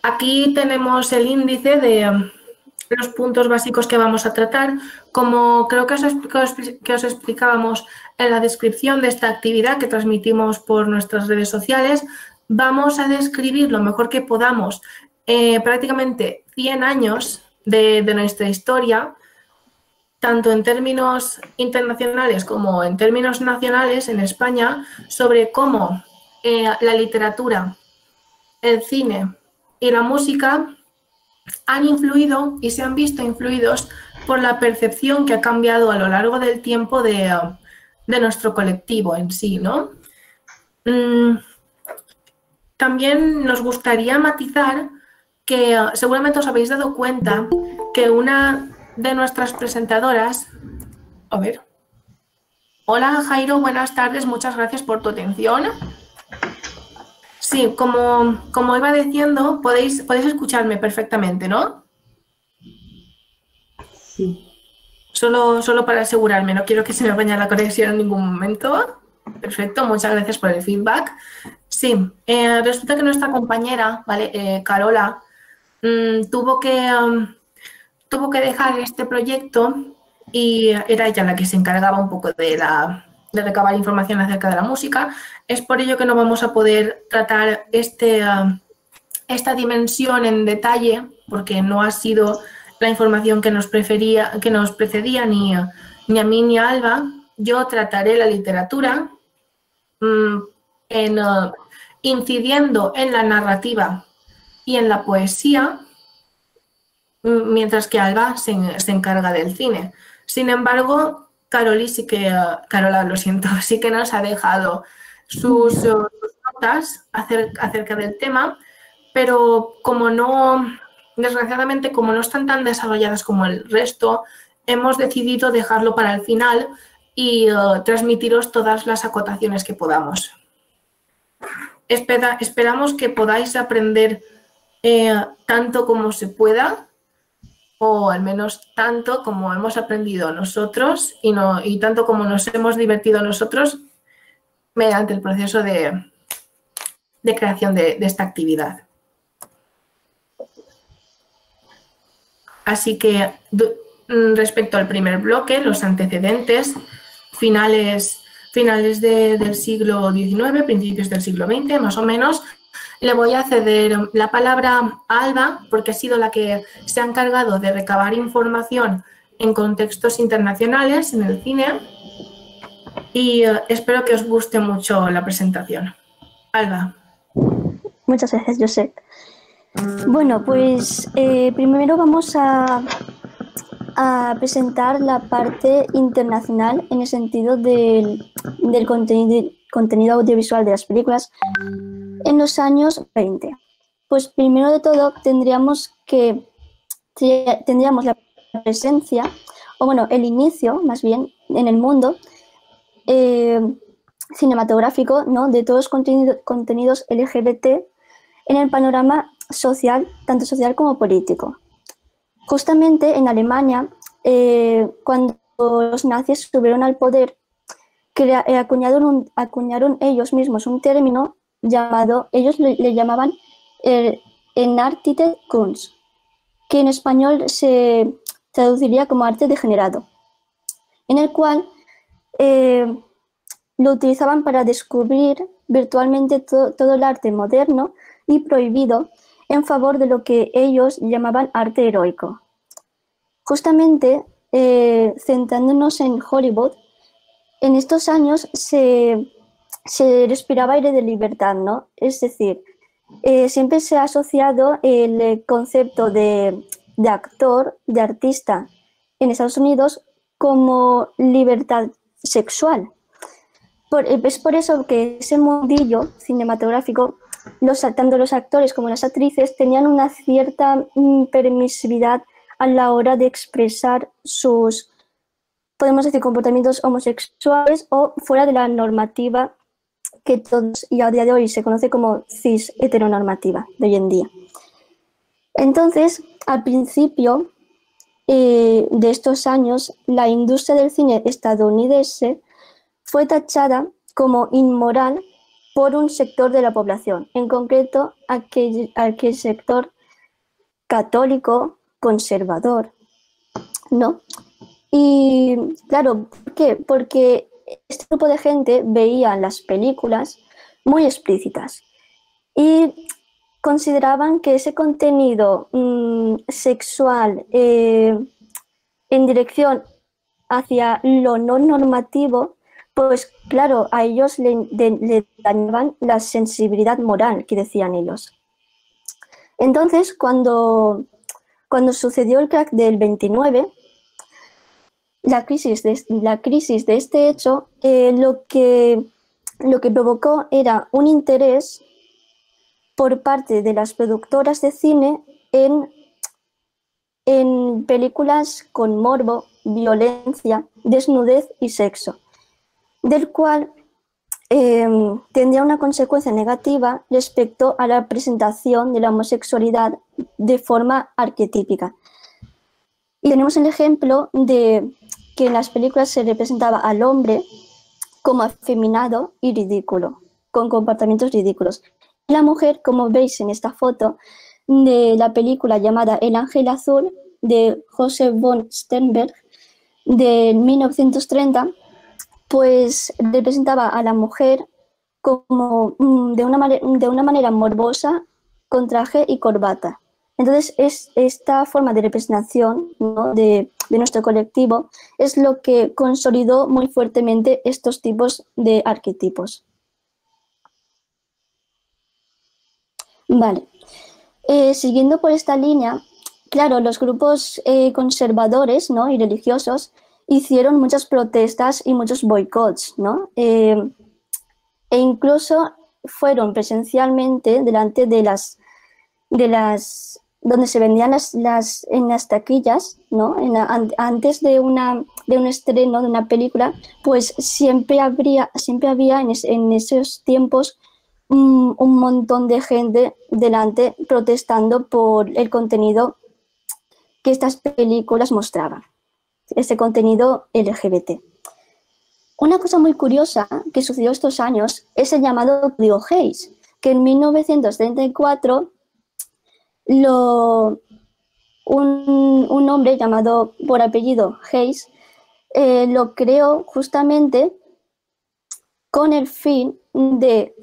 Aquí tenemos el índice de los puntos básicos que vamos a tratar. Como creo que os explicábamos en la descripción de esta actividad que transmitimos por nuestras redes sociales, vamos a describir lo mejor que podamos prácticamente 100 años de nuestra historia, tanto en términos internacionales como en términos nacionales en España, sobre cómo la literatura, el cine y la música han influido y se han visto influidos por la percepción que ha cambiado a lo largo del tiempo de nuestro colectivo en sí, ¿no? También nos gustaría matizar que seguramente os habéis dado cuenta que una de nuestras presentadoras... A ver. Hola Jairo, buenas tardes, muchas gracias por tu atención. Sí, como iba diciendo, podéis escucharme perfectamente, ¿no? Sí. Solo para asegurarme, no quiero que se me vaya la conexión en ningún momento. Perfecto, muchas gracias por el feedback. Sí, resulta que nuestra compañera, ¿vale? Carola, tuvo que dejar este proyecto y era ella la que se encargaba un poco de recabar información acerca de la música. Es por ello que no vamos a poder tratar esta dimensión en detalle, porque no ha sido la información que nos precedía ni a mí ni a Alba. Yo trataré la literatura incidiendo en la narrativa y en la poesía, mientras que Alba se encarga del cine. Sin embargo, Carola, lo siento, sí que nos ha dejado sus notas acerca del tema, pero desgraciadamente, como no están tan desarrolladas como el resto, hemos decidido dejarlo para el final y transmitiros todas las acotaciones que podamos. Esperamos que podáis aprender tanto como se pueda, o al menos tanto como hemos aprendido nosotros y tanto como nos hemos divertido nosotros mediante el proceso de creación de esta actividad. Así que respecto al primer bloque, los antecedentes, finales del siglo XIX, principios del siglo XX, más o menos, le voy a ceder la palabra a Alba, porque ha sido la que se ha encargado de recabar información en contextos internacionales, en el cine, y espero que os guste mucho la presentación. Alba. Muchas gracias, Josep. Bueno, pues primero vamos a presentar la parte internacional en el sentido del contenido audiovisual de las películas en los años 20. Pues primero de todo tendríamos la presencia, o bueno, el inicio más bien en el mundo cinematográfico, ¿no?, de todos los contenidos LGBT en el panorama social, tanto social como político. Justamente en Alemania, cuando los nazis subieron al poder, acuñaron ellos mismos un término llamado, ellos le llamaban Entartete Kunst, que en español se traduciría como arte degenerado, en el cual lo utilizaban para descubrir virtualmente todo el arte moderno y prohibido en favor de lo que ellos llamaban arte heroico. Justamente, centrándonos en Hollywood, en estos años se respiraba aire de libertad, ¿no? Es decir, siempre se ha asociado el concepto de actor, de artista en Estados Unidos como libertad sexual. Es por eso que ese mundillo cinematográfico, tanto los actores como las actrices tenían una cierta permisividad a la hora de expresar sus, podemos decir, comportamientos homosexuales o fuera de la normativa que todos y a día de hoy se conoce como cis heteronormativa de hoy en día. Entonces, al principio de estos años, la industria del cine estadounidense fue tachada como inmoral por un sector de la población, en concreto aquel sector católico conservador, ¿no? Y claro, ¿por qué? Porque este grupo de gente veía las películas muy explícitas y consideraban que ese contenido sexual en dirección hacia lo no normativo, pues claro, a ellos le dañaban la sensibilidad moral, que decían ellos. Entonces, cuando sucedió el crack del 29, la crisis de este hecho, lo que provocó era un interés por parte de las productoras de cine en películas con morbo, violencia, desnudez y sexo, del cual tendría una consecuencia negativa respecto a la presentación de la homosexualidad de forma arquetípica. Y tenemos el ejemplo de que en las películas se representaba al hombre como afeminado y ridículo, con comportamientos ridículos. La mujer, como veis en esta foto de la película llamada El Ángel Azul, de Joseph von Sternberg, de 1930, pues representaba a la mujer como de una manera morbosa, con traje y corbata. Entonces, esta forma de representación, ¿no?, de nuestro colectivo es lo que consolidó muy fuertemente estos tipos de arquetipos. Vale. Siguiendo por esta línea, claro, los grupos conservadores, ¿no?, y religiosos hicieron muchas protestas y muchos boicots, ¿no? E incluso fueron presencialmente delante de las donde se vendían en las taquillas, ¿no? Antes de un estreno de una película, pues siempre había en esos tiempos un montón de gente delante protestando por el contenido que estas películas mostraban, ese contenido LGBT. Una cosa muy curiosa que sucedió estos años es el llamado Código Hays, que en 1934 un hombre llamado por apellido Hays lo creó justamente con el fin de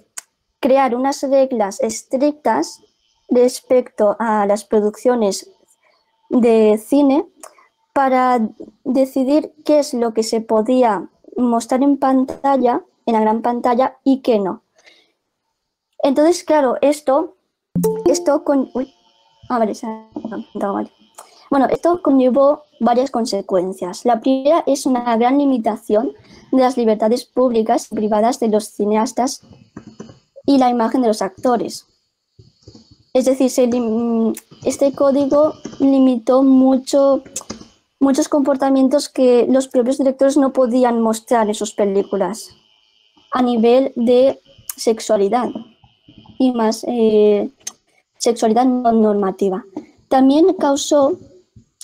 crear unas reglas estrictas respecto a las producciones de cine para decidir qué es lo que se podía mostrar en pantalla, en la gran pantalla, y qué no. Entonces, claro, esto conllevó varias consecuencias. La primera es una gran limitación de las libertades públicas y privadas de los cineastas y la imagen de los actores. Es decir, este código limitó muchos comportamientos que los propios directores no podían mostrar en sus películas a nivel de sexualidad y más sexualidad no normativa. También causó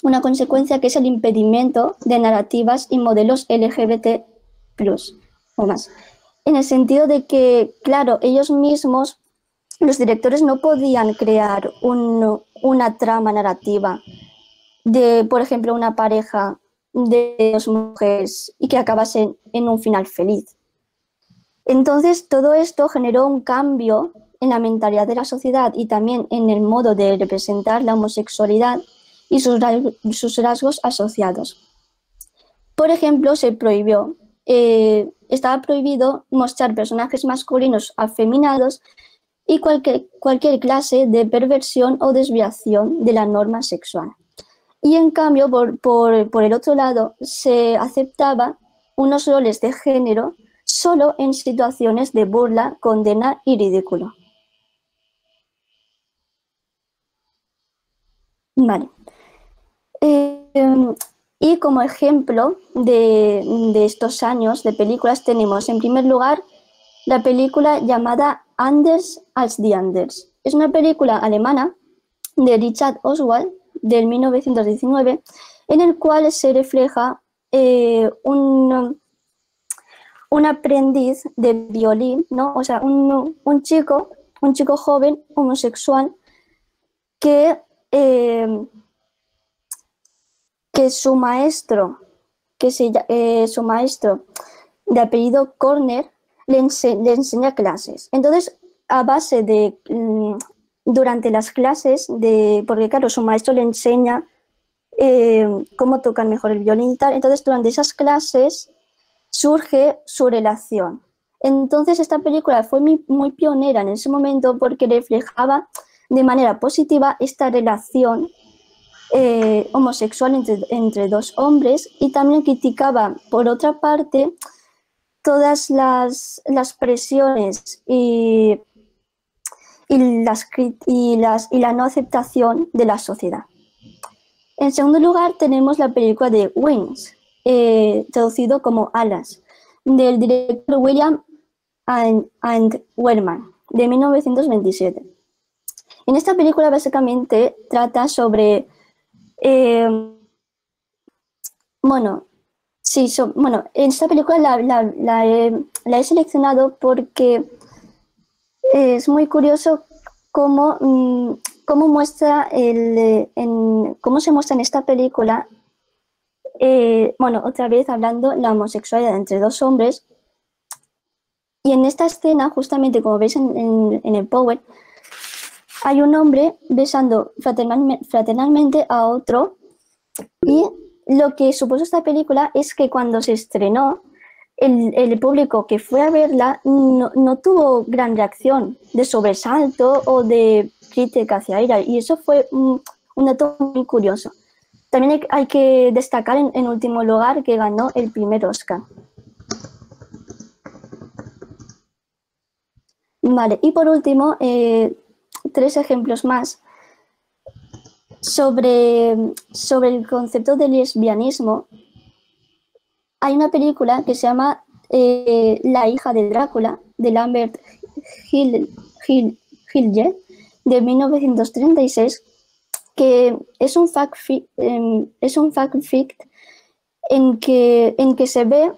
una consecuencia que es el impedimento de narrativas y modelos LGBT+ o más. En el sentido de que, claro, ellos mismos, los directores, no podían crear una trama narrativa de, por ejemplo, una pareja de dos mujeres y que acabase en un final feliz. Entonces, todo esto generó un cambio en la mentalidad de la sociedad y también en el modo de representar la homosexualidad y sus rasgos asociados. Por ejemplo, estaba prohibido mostrar personajes masculinos afeminados y cualquier clase de perversión o desviación de la norma sexual. Y en cambio, por el otro lado, se aceptaba unos roles de género solo en situaciones de burla, condena y ridículo. Vale. Y como ejemplo de estos años de películas tenemos, en primer lugar, la película llamada Anders als die Anders. Es una película alemana de Richard Oswald del 1919, en el cual se refleja un un aprendiz de violín, ¿no? O sea, un chico joven homosexual que, que su maestro, su maestro de apellido Corner le enseña clases. Entonces, a base de, durante las clases, porque claro, su maestro le enseña cómo tocar mejor el violín y tal, entonces durante esas clases surge su relación. Entonces esta película fue muy pionera en ese momento porque reflejaba de manera positiva esta relación homosexual entre dos hombres, y también criticaba, por otra parte, todas las presiones y la no aceptación de la sociedad. En segundo lugar tenemos la película de Wings, traducido como Alas, del director William and Wellman, de 1927. En esta película básicamente trata sobre... en esta película la he seleccionado porque es muy curioso cómo muestra cómo se muestra en esta película, otra vez hablando la homosexualidad entre dos hombres. Y en esta escena, justamente como veis en el Power, hay un hombre besando fraternalmente a otro, y lo que supuso esta película es que cuando se estrenó, el público que fue a verla no tuvo gran reacción de sobresalto o de crítica hacia ella, y eso fue un dato muy curioso. También hay que destacar en último lugar que ganó el primer Oscar. Vale, y por último, 3 ejemplos más sobre el concepto del lesbianismo. Hay una película que se llama La hija de Drácula, de Lambert Hilger, de 1936, que es un fact fict en que se ve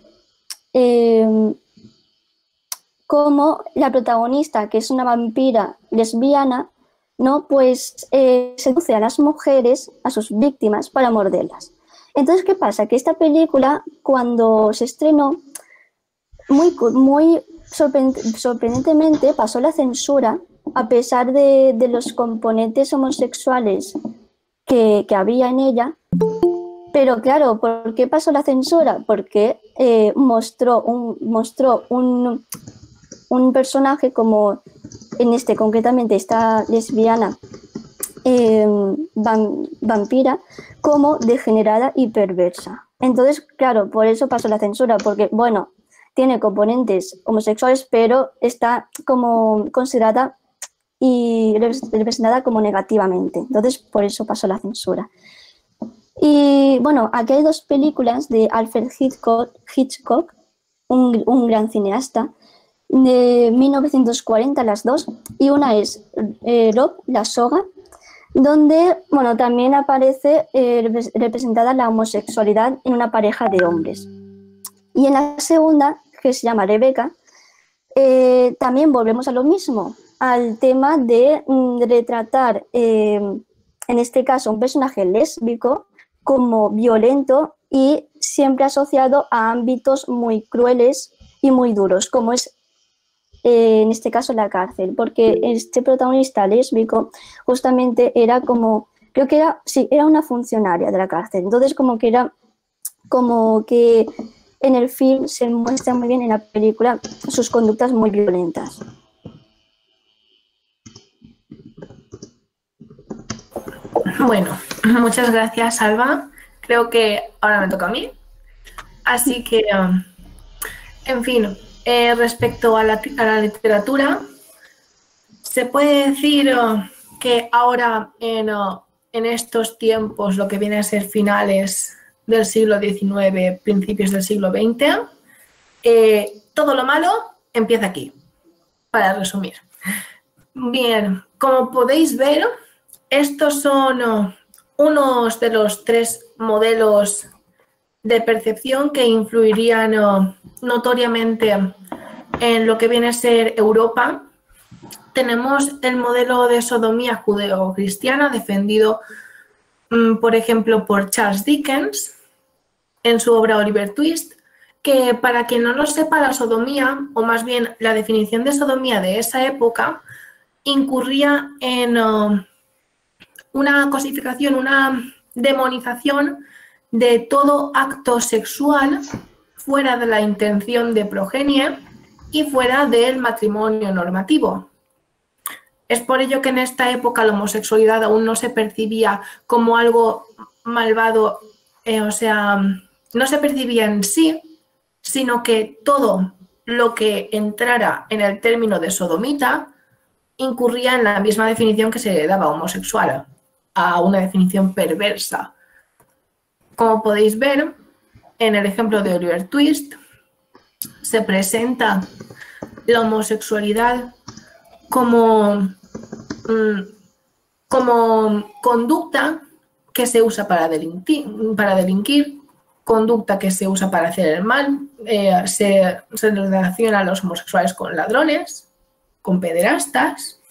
cómo la protagonista, que es una vampira lesbiana, ¿no? Pues seduce a las mujeres, a sus víctimas, para morderlas. Entonces, ¿qué pasa? Que esta película, cuando se estrenó, muy sorprendentemente pasó la censura, a pesar de los componentes homosexuales que había en ella. Pero claro, ¿por qué pasó la censura? Porque mostró un personaje como, concretamente esta lesbiana vampira, como degenerada y perversa. Entonces, claro, por eso pasó la censura, porque, bueno, tiene componentes homosexuales, pero está como considerada y representada como negativamente. Entonces, por eso pasó la censura. Y bueno, aquí hay 2 películas de Alfred Hitchcock, un gran cineasta, de 1940 las 2, y una es Rob, la soga, donde también aparece representada la homosexualidad en una pareja de hombres. Y en la segunda, que se llama Rebecca, también volvemos a lo mismo, al tema de retratar, en este caso, un personaje lésbico como violento y siempre asociado a ámbitos muy crueles y muy duros, como es en este caso la cárcel, porque este protagonista lésbico justamente era como, creo que era una funcionaria de la cárcel, entonces como que en el film se muestra muy bien en la película sus conductas muy violentas. Bueno, muchas gracias, Alba. Creo que ahora me toca a mí. Así que, en fin, respecto a la literatura, se puede decir que ahora en estos tiempos, lo que viene a ser finales del siglo XIX, principios del siglo XX, todo lo malo empieza aquí, para resumir. Bien, como podéis ver, estos son unos de los 3 modelos de percepción que influirían notoriamente en lo que viene a ser Europa. Tenemos el modelo de sodomía judeo-cristiana defendido, por ejemplo, por Charles Dickens en su obra Oliver Twist, que para quien no lo sepa, la sodomía, o más bien la definición de sodomía de esa época, incurría en una cosificación, una demonización de todo acto sexual fuera de la intención de progenie y fuera del matrimonio normativo. Es por ello que en esta época la homosexualidad aún no se percibía como algo malvado, o sea, no se percibía en sí, sino que todo lo que entrara en el término de sodomita incurría en la misma definición que se daba a homosexual, a una definición perversa. Como podéis ver, en el ejemplo de Oliver Twist, se presenta la homosexualidad como conducta que se usa para delinquir, conducta que se usa para hacer el mal, se relaciona a los homosexuales con ladrones, con pederastas,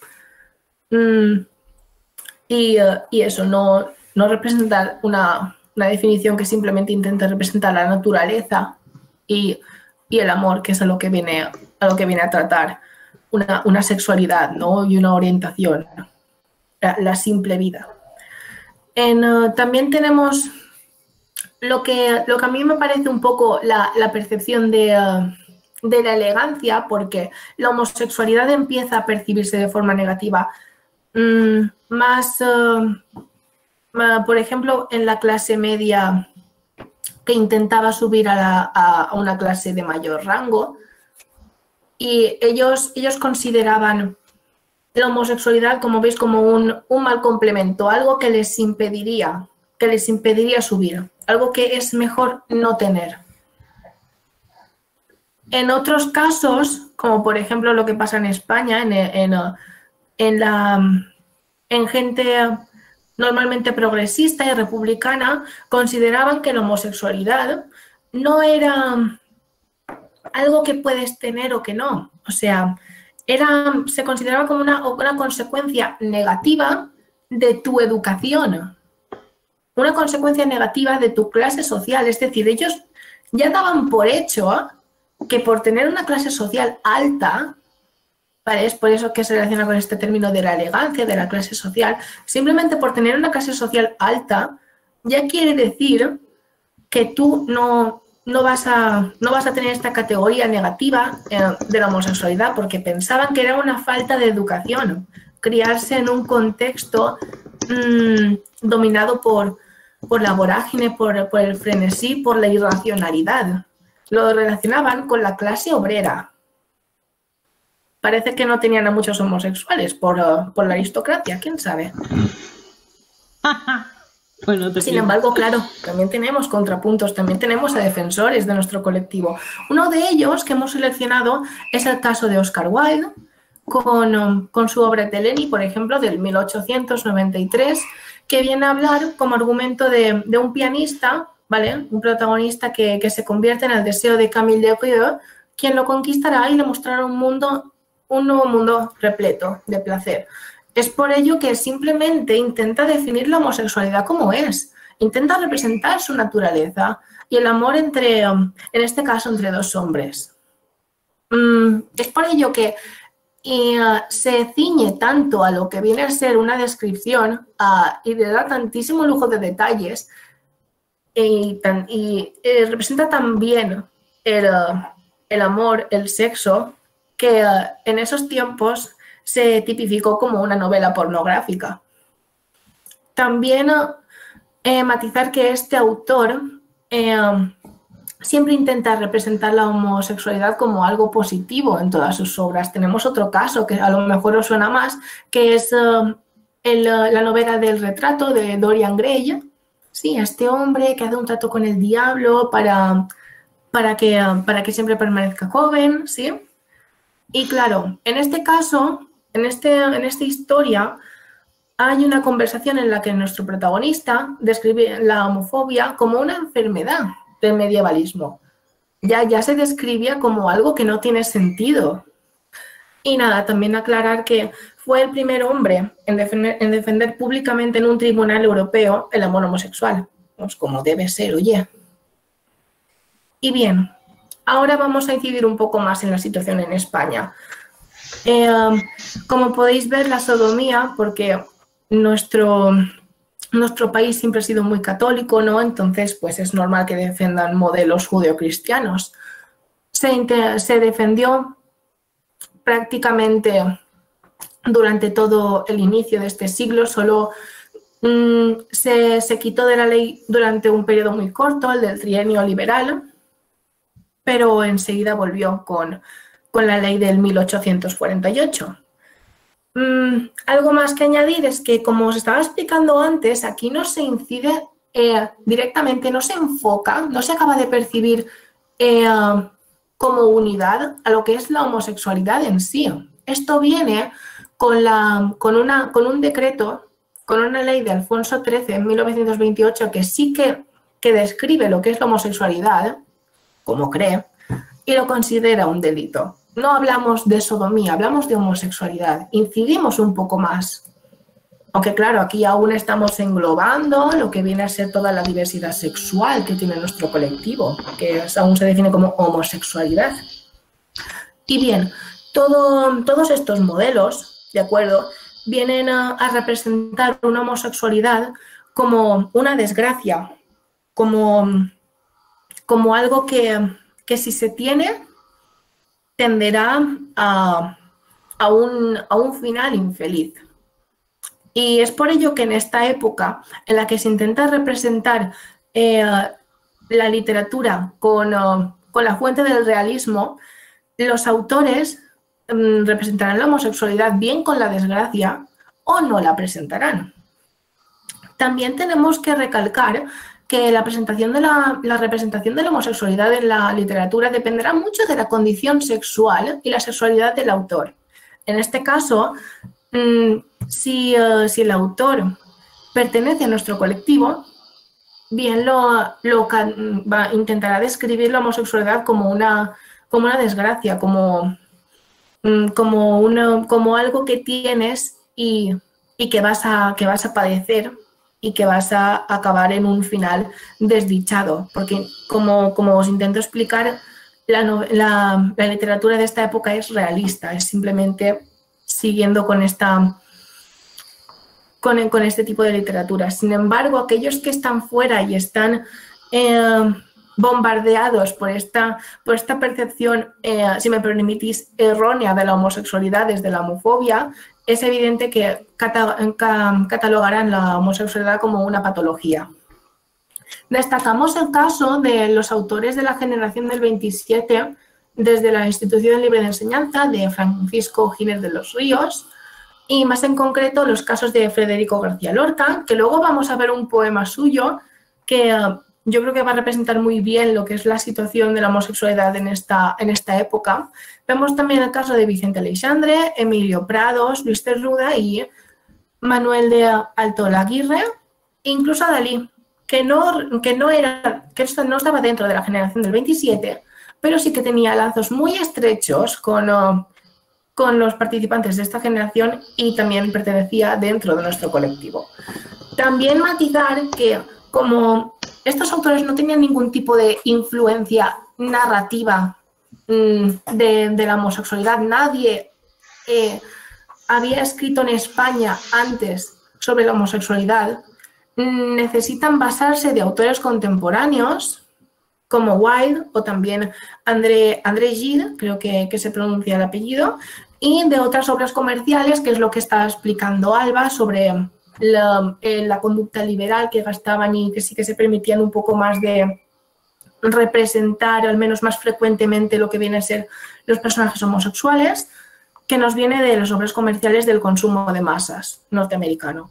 y eso no representa una definición que simplemente intenta representar la naturaleza y el amor, que es a lo que viene a tratar una sexualidad, ¿no? Y una orientación, la simple vida. También tenemos lo que a mí me parece un poco la percepción de la elegancia, porque la homosexualidad empieza a percibirse de forma negativa por ejemplo, en la clase media que intentaba subir a una clase de mayor rango, y ellos consideraban la homosexualidad, como veis, como un mal complemento, algo que les impediría subir, algo que es mejor no tener. En otros casos, como por ejemplo lo que pasa en España, en gente normalmente progresista y republicana, consideraban que la homosexualidad no era algo que puedes tener o que no. O sea, se consideraba como una consecuencia negativa de tu educación, una consecuencia negativa de tu clase social. Es decir, ellos ya daban por hecho que por tener una clase social alta, ¿vale? Es por eso que se relaciona con este término de la elegancia, de la clase social. Simplemente por tener una clase social alta, ya quiere decir que tú no vas a tener esta categoría negativa de la homosexualidad, porque pensaban que era una falta de educación, criarse en un contexto dominado por la vorágine, por el frenesí, por la irracionalidad. Lo relacionaban con la clase obrera. Parece que no tenían a muchos homosexuales por la aristocracia, quién sabe. Bueno, sin embargo, claro, también tenemos contrapuntos, también tenemos a defensores de nuestro colectivo. Uno de ellos que hemos seleccionado es el caso de Oscar Wilde, con su obra Teleni, por ejemplo, del 1893, que viene a hablar como argumento de un pianista, ¿vale? Un protagonista que se convierte en el deseo de Camille Desrieux, quien lo conquistará y le mostrará un nuevo mundo repleto de placer. Es por ello que simplemente intenta definir la homosexualidad como es, intenta representar su naturaleza y el amor en este caso, entre dos hombres. Es por ello que se ciñe tanto a lo que viene a ser una descripción y le da tantísimo lujo de detalles y representa también el amor, el sexo, que en esos tiempos se tipificó como una novela pornográfica. También matizar que este autor siempre intenta representar la homosexualidad como algo positivo en todas sus obras. Tenemos otro caso que a lo mejor os suena más, que es la novela del retrato de Dorian Gray. Sí, este hombre que hace un trato con el diablo para que siempre permanezca joven, ¿sí? Y claro, en este caso, en esta historia, hay una conversación en la que nuestro protagonista describe la homofobia como una enfermedad. del medievalismo. Ya se describía como algo que no tiene sentido. Y nada, también aclarar que fue el primer hombre en defender públicamente en un tribunal europeo el amor homosexual. Pues como debe ser, oye. Y bien, ahora vamos a incidir un poco más en la situación en España. Como podéis ver, la sodomía, porque nuestro país siempre ha sido muy católico, ¿no? Entonces, pues es normal que defendan modelos judeocristianos. Se defendió prácticamente durante todo el inicio de este siglo, solo se quitó de la ley durante un periodo muy corto, el del trienio liberal, pero enseguida volvió con la ley del 1848. Algo más que añadir es que, como os estaba explicando antes, aquí no se incide directamente, no se enfoca, no se acaba de percibir como unidad a lo que es la homosexualidad en sí. Esto viene con un decreto, con una ley de Alfonso XIII en 1928 que sí que describe lo que es la homosexualidad, como cree, y lo considera un delito. No hablamos de sodomía, hablamos de homosexualidad. Incidimos un poco más. Aunque claro, aquí aún estamos englobando lo que viene a ser toda la diversidad sexual que tiene nuestro colectivo, que aún se define como homosexualidad. Y bien, todos estos modelos, ¿de acuerdo?, vienen a representar una homosexualidad como una desgracia, como algo que si se tiene tenderá a un final infeliz. Y es por ello que en esta época en la que se intenta representar la literatura con la fuente del realismo, los autores representarán la homosexualidad bien con la desgracia o no la presentarán. También tenemos que recalcar que la representación de la homosexualidad en la literatura dependerá mucho de la condición sexual y la sexualidad del autor. En este caso, si el autor pertenece a nuestro colectivo, bien intentará describir la homosexualidad como una desgracia, como algo que tienes y que vas a padecer y que vas a acabar en un final desdichado, porque como os intento explicar, la literatura de esta época es realista, es simplemente siguiendo con este tipo de literatura. Sin embargo, aquellos que están fuera y están bombardeados por esta percepción, si me permitís, errónea de la homosexualidad desde la homofobia, es evidente que catalogarán la homosexualidad como una patología. Destacamos el caso de los autores de la generación del 27 desde la Institución Libre de Enseñanza de Francisco Giner de los Ríos y más en concreto los casos de Federico García Lorca, que luego vamos a ver un poema suyo que yo creo que va a representar muy bien lo que es la situación de la homosexualidad en esta época. Vemos también el caso de Vicente Aleixandre, Emilio Prados, Luis Cernuda y Manuel de Altolaguirre, e incluso Dalí, que no estaba dentro de la generación del 27, pero sí que tenía lazos muy estrechos con los participantes de esta generación y también pertenecía dentro de nuestro colectivo. También matizar que como estos autores no tenían ningún tipo de influencia narrativa de la homosexualidad, nadie había escrito en España antes sobre la homosexualidad, necesitan basarse de autores contemporáneos como Wilde o también André Gide, creo que se pronuncia el apellido, y de otras obras comerciales, que es lo que está explicando Alba sobre la conducta liberal que gastaban y que sí que se permitían un poco más de representar, al menos más frecuentemente, lo que viene a ser los personajes homosexuales, que nos viene de las obras comerciales del consumo de masas norteamericano.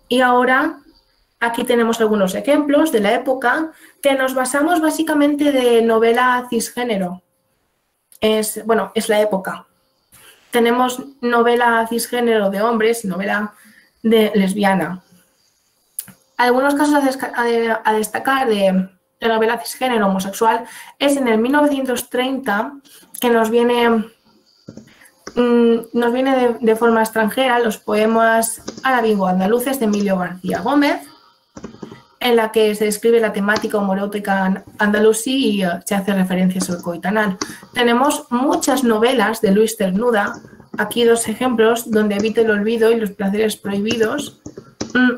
Y ahora aquí tenemos algunos ejemplos de la época que nos basamos básicamente de novela cisgénero. Es la época. Tenemos novela cisgénero de hombres y novela de lesbiana. Algunos casos a destacar de la novela cisgénero homosexual, es en el 1930 que nos viene de forma extranjera los poemas arábigo-andaluces de Emilio García Gómez, en la que se describe la temática homoerótica andalusí y se hace referencia al coitanal. Tenemos muchas novelas de Luis Cernuda, aquí 2 ejemplos, donde evita el olvido y los placeres prohibidos.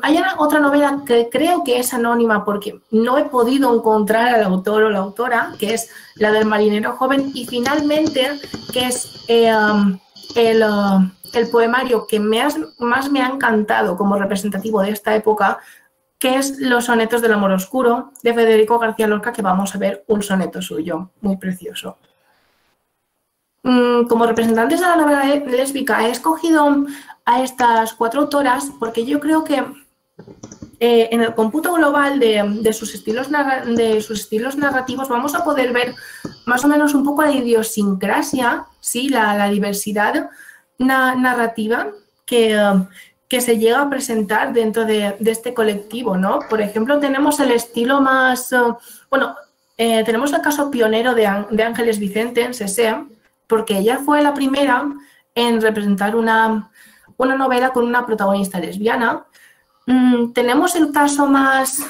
Hay otra novela que creo que es anónima porque no he podido encontrar al autor o la autora, que es la del marinero joven, y finalmente, que es el poemario que más me ha encantado como representativo de esta época, que es Los sonetos del amor oscuro, de Federico García Lorca, que vamos a ver un soneto suyo, muy precioso. Como representantes de la novela lésbica he escogido a estas 4 autoras porque yo creo que en el cómputo global de sus estilos narrativos vamos a poder ver más o menos un poco la idiosincrasia, ¿sí? la diversidad narrativa que se llega a presentar dentro de este colectivo, ¿no? Por ejemplo, tenemos el estilo más... tenemos el caso pionero de Ángeles Vicente en Sesé, porque ella fue la primera en representar una novela con una protagonista lesbiana. Tenemos el caso más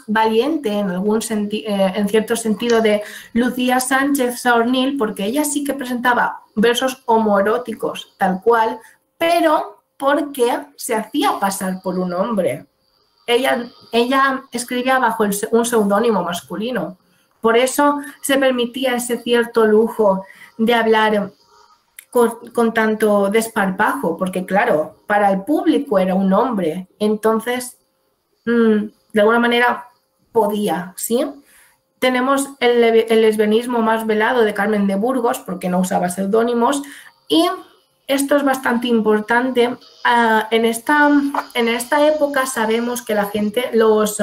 valiente en cierto sentido de Lucía Sánchez Saornil, porque ella sí que presentaba versos homoeróticos tal cual, pero porque se hacía pasar por un hombre. Ella escribía bajo un seudónimo masculino. Por eso se permitía ese cierto lujo de hablar con tanto desparpajo, porque claro, para el público era un hombre, entonces de alguna manera podía, ¿sí? Tenemos el lesbianismo más velado de Carmen de Burgos, porque no usaba seudónimos, y esto es bastante importante. En esta época sabemos que la gente, los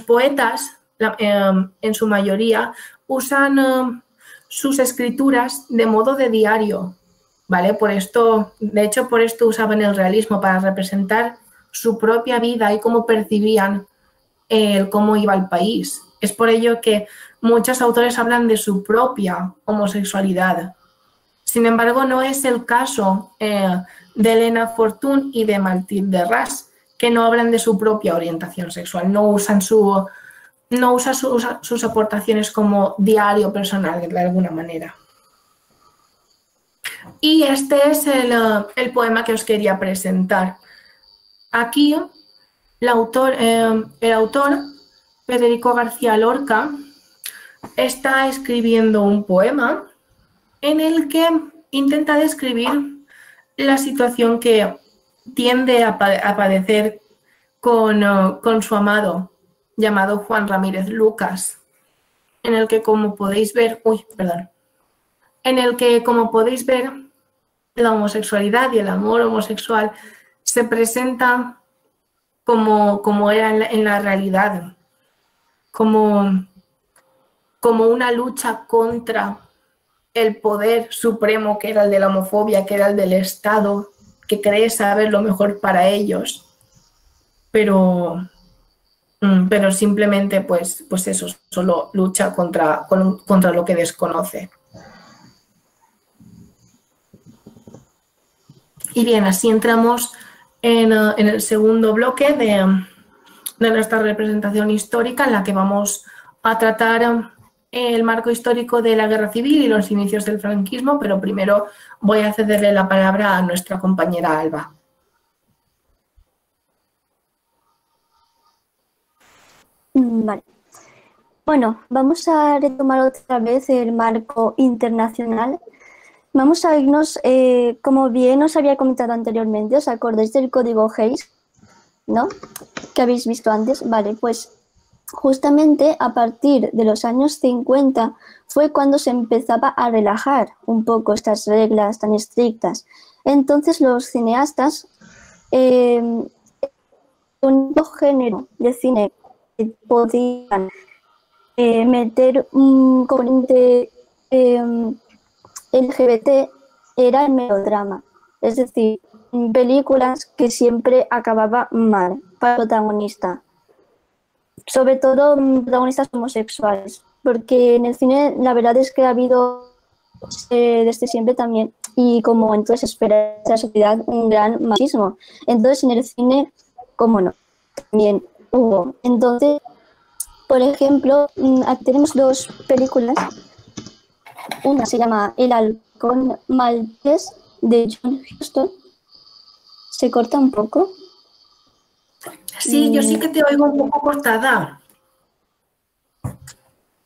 poetas, en su mayoría, usan sus escrituras de modo de diario, ¿vale? De hecho, por esto usaban el realismo, para representar su propia vida y cómo percibían cómo iba el país. Es por ello que muchos autores hablan de su propia homosexualidad. Sin embargo, no es el caso de Elena Fortún y de Mathilde de Ras, que no hablan de su propia orientación sexual, no usan sus aportaciones como diario personal, de alguna manera. Y este es el poema que os quería presentar. Aquí el autor, Federico García Lorca, está escribiendo un poema en el que intenta describir la situación que tiende a padecer con su amado, llamado Juan Ramírez Lucas, en el que, como podéis ver, la homosexualidad y el amor homosexual se presenta como era en la realidad, como una lucha contra el poder supremo, que era el de la homofobia, que era el del Estado, que cree saber lo mejor para ellos, pero simplemente pues eso, solo lucha contra lo que desconoce. Y bien, así entramos en el segundo bloque de nuestra representación histórica, en la que vamos a tratar el marco histórico de la Guerra Civil y los inicios del franquismo, pero primero voy a cederle la palabra a nuestra compañera Alba. Vale. Bueno, vamos a retomar otra vez el marco internacional. Vamos a irnos, como bien os había comentado anteriormente, ¿os acordáis del código Hays, ¿no? Que habéis visto antes. Vale, pues justamente a partir de los años 50 fue cuando se empezaba a relajar un poco estas reglas tan estrictas. Entonces los cineastas, un género de cine que podían meter un componente LGBT era el melodrama, es decir, películas que siempre acababa mal para el protagonista. sobre todo protagonistas homosexuales, porque en el cine la verdad es que ha habido desde siempre también, y como en todas las esferas de la sociedad, un gran machismo. Entonces en el cine, cómo no, también hubo. Entonces, por ejemplo, aquí tenemos dos películas. Una se llama El halcón maltés de John Huston. Se corta un poco. Sí, yo sí que te oigo un poco cortada.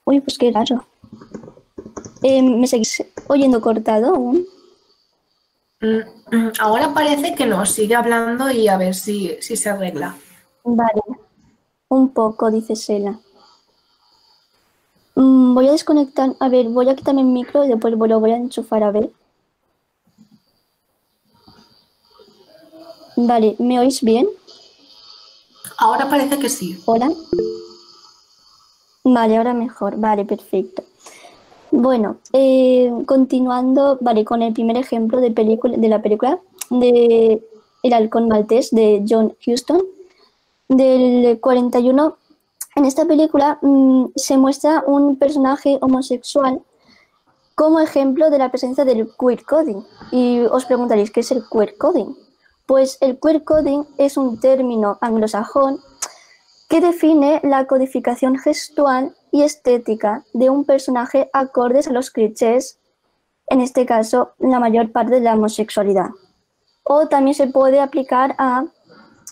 Uy, pues qué raro. ¿Me seguís oyendo cortado aún? Ahora parece que no, sigue hablando y a ver si se arregla. Vale, un poco, dice Sela. Voy a desconectar, a ver, voy a quitarme el micro y después lo voy a enchufar a ver. Vale, ¿me oís bien? Ahora parece que sí. ¿Hola? Vale, ahora mejor, vale, perfecto. Bueno, continuando, vale, con el primer ejemplo de la película de El halcón maltés de John Huston del 41. En esta película se muestra un personaje homosexual como ejemplo de la presencia del queer coding. Y os preguntaréis, ¿qué es el queer coding? Pues el queer coding es un término anglosajón que define la codificación gestual y estética de un personaje acordes a los clichés, en este caso, la mayor parte de la homosexualidad. O también se puede aplicar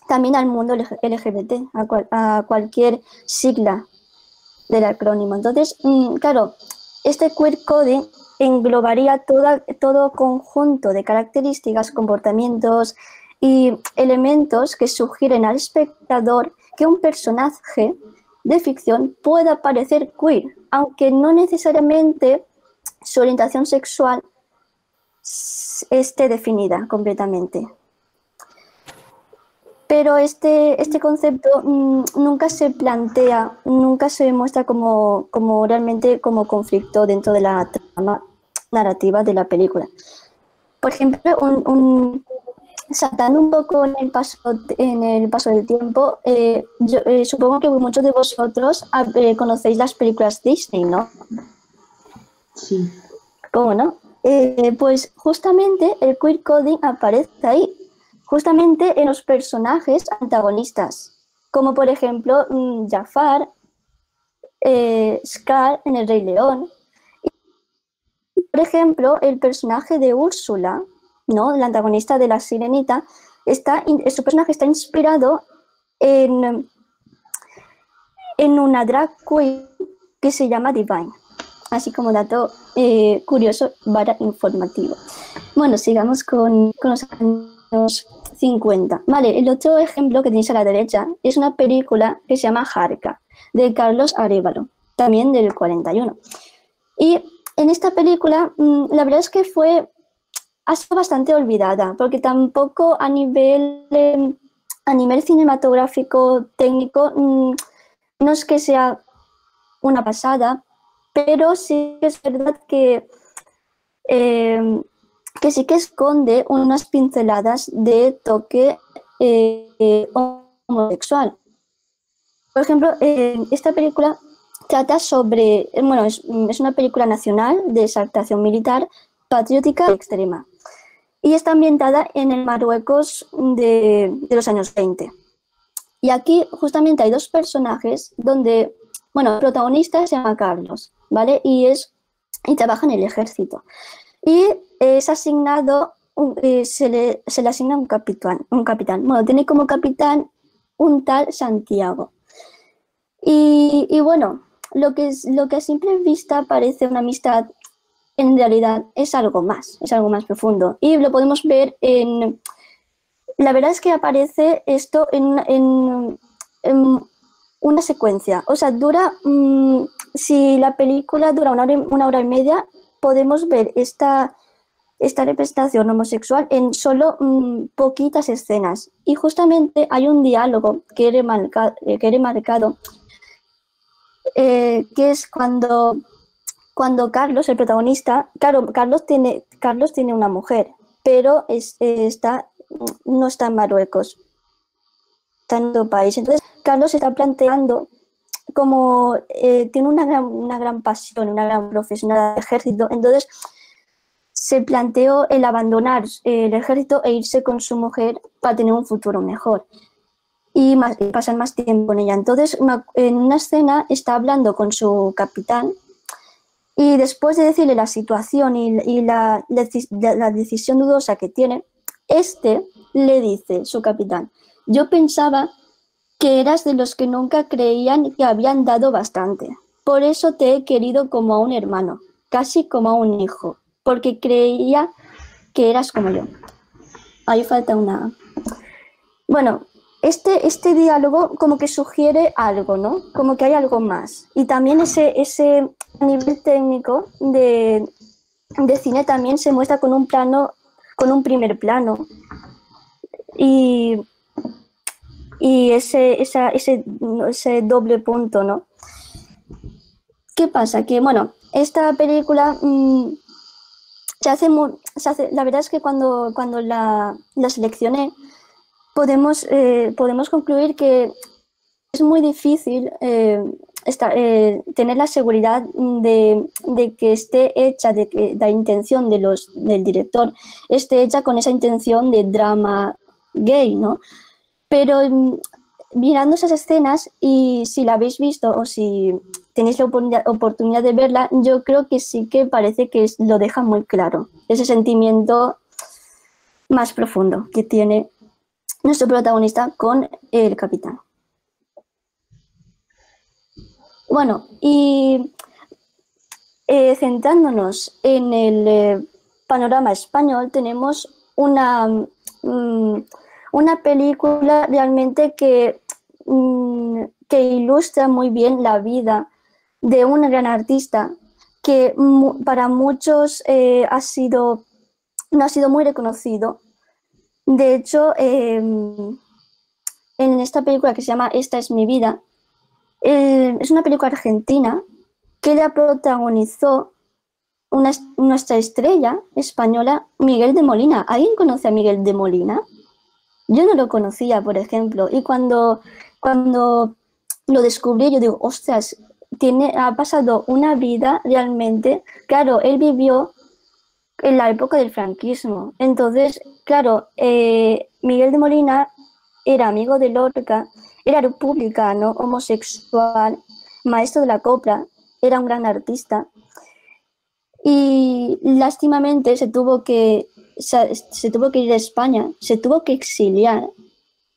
también al mundo LGBT, a cualquier sigla del acrónimo. Entonces, claro, este queer coding englobaría todo conjunto de características, comportamientos y elementos que sugieren al espectador que un personaje de ficción pueda parecer queer, aunque no necesariamente su orientación sexual esté definida completamente. Pero este concepto nunca se plantea, nunca se muestra como realmente como conflicto dentro de la trama narrativa de la película. Por ejemplo, saltando un poco en el paso del tiempo, supongo que muchos de vosotros conocéis las películas Disney, ¿no? Sí. ¿Cómo no? Pues justamente el queer coding aparece ahí, justamente en los personajes antagonistas, como por ejemplo Jafar, Scar en El Rey León. Y, por ejemplo, el personaje de Úrsula, ¿no? La antagonista de La Sirenita, su personaje está inspirado en una drag queen que se llama Divine. Así como dato curioso, informativo. Bueno, sigamos con los años 50. Vale, el otro ejemplo que tenéis a la derecha es una película que se llama Jarka, de Carlos Arévalo, también del 41. Y en esta película, la verdad es que ha sido bastante olvidada, porque tampoco a nivel cinematográfico, técnico, no es que sea una pasada, pero sí que es verdad que sí que esconde unas pinceladas de toque homosexual. Por ejemplo, esta película trata sobre, bueno, es una película nacional de exaltación militar, patriótica y extrema. Y está ambientada en el Marruecos de los años 20. Y aquí justamente hay dos personajes donde, bueno, el protagonista se llama Carlos, ¿vale? Y trabaja en el ejército. Y es asignado, se le asigna un capitán. Bueno, tiene como capitán un tal Santiago. Y bueno, lo que a simple vista parece una amistad, en realidad es algo más profundo. Y lo podemos ver la verdad es que aparece esto en una secuencia. O sea, si la película dura una hora y media, podemos ver esta representación homosexual en solo poquitas escenas. Y justamente hay un diálogo que he remarcado, que es cuando Carlos, el protagonista, claro, Carlos tiene una mujer, pero no está en Marruecos, está en otro país. Entonces, Carlos está planteando tiene una gran pasión, una gran profesional del ejército, entonces se planteó el abandonar el ejército e irse con su mujer para tener un futuro mejor y pasar más tiempo con ella. Entonces, en una escena está hablando con su capitán y después de decirle la situación y la decisión dudosa que tiene, le dice, su capitán, yo pensaba que eras de los que nunca creían que habían dado bastante. Por eso te he querido como a un hermano, casi como a un hijo, porque creía que eras como yo. Ahí falta una... Bueno, este diálogo como que sugiere algo, ¿no? Como que hay algo más. Y también ese nivel técnico de cine también se muestra con un primer plano. Y ese doble punto, ¿no? ¿Qué pasa? Que, bueno, esta película la verdad es que cuando la seleccioné, podemos concluir que es muy difícil tener la seguridad de que esté hecha, de que la intención del director esté hecha con esa intención de drama gay, ¿no? Pero mirando esas escenas, y si la habéis visto o si tenéis la oportunidad de verla, yo creo que sí que parece que lo deja muy claro, ese sentimiento más profundo que tiene nuestro protagonista con el capitán. Bueno, y centrándonos en el panorama español, tenemos una película realmente que ilustra muy bien la vida de un gran artista que para muchos no ha sido muy reconocido. De hecho, en esta película que se llama Esta es mi vida, es una película argentina que la protagonizó nuestra estrella española, Miguel de Molina. ¿Alguien conoce a Miguel de Molina? Yo no lo conocía, por ejemplo, y cuando lo descubrí, yo digo, ostras, ha pasado una vida realmente. Claro, él vivió en la época del franquismo. Entonces, claro, Miguel de Molina era amigo de Lorca, era republicano, homosexual, maestro de la copla, era un gran artista. Y lástimamente se tuvo que ir a España, se tuvo que exiliar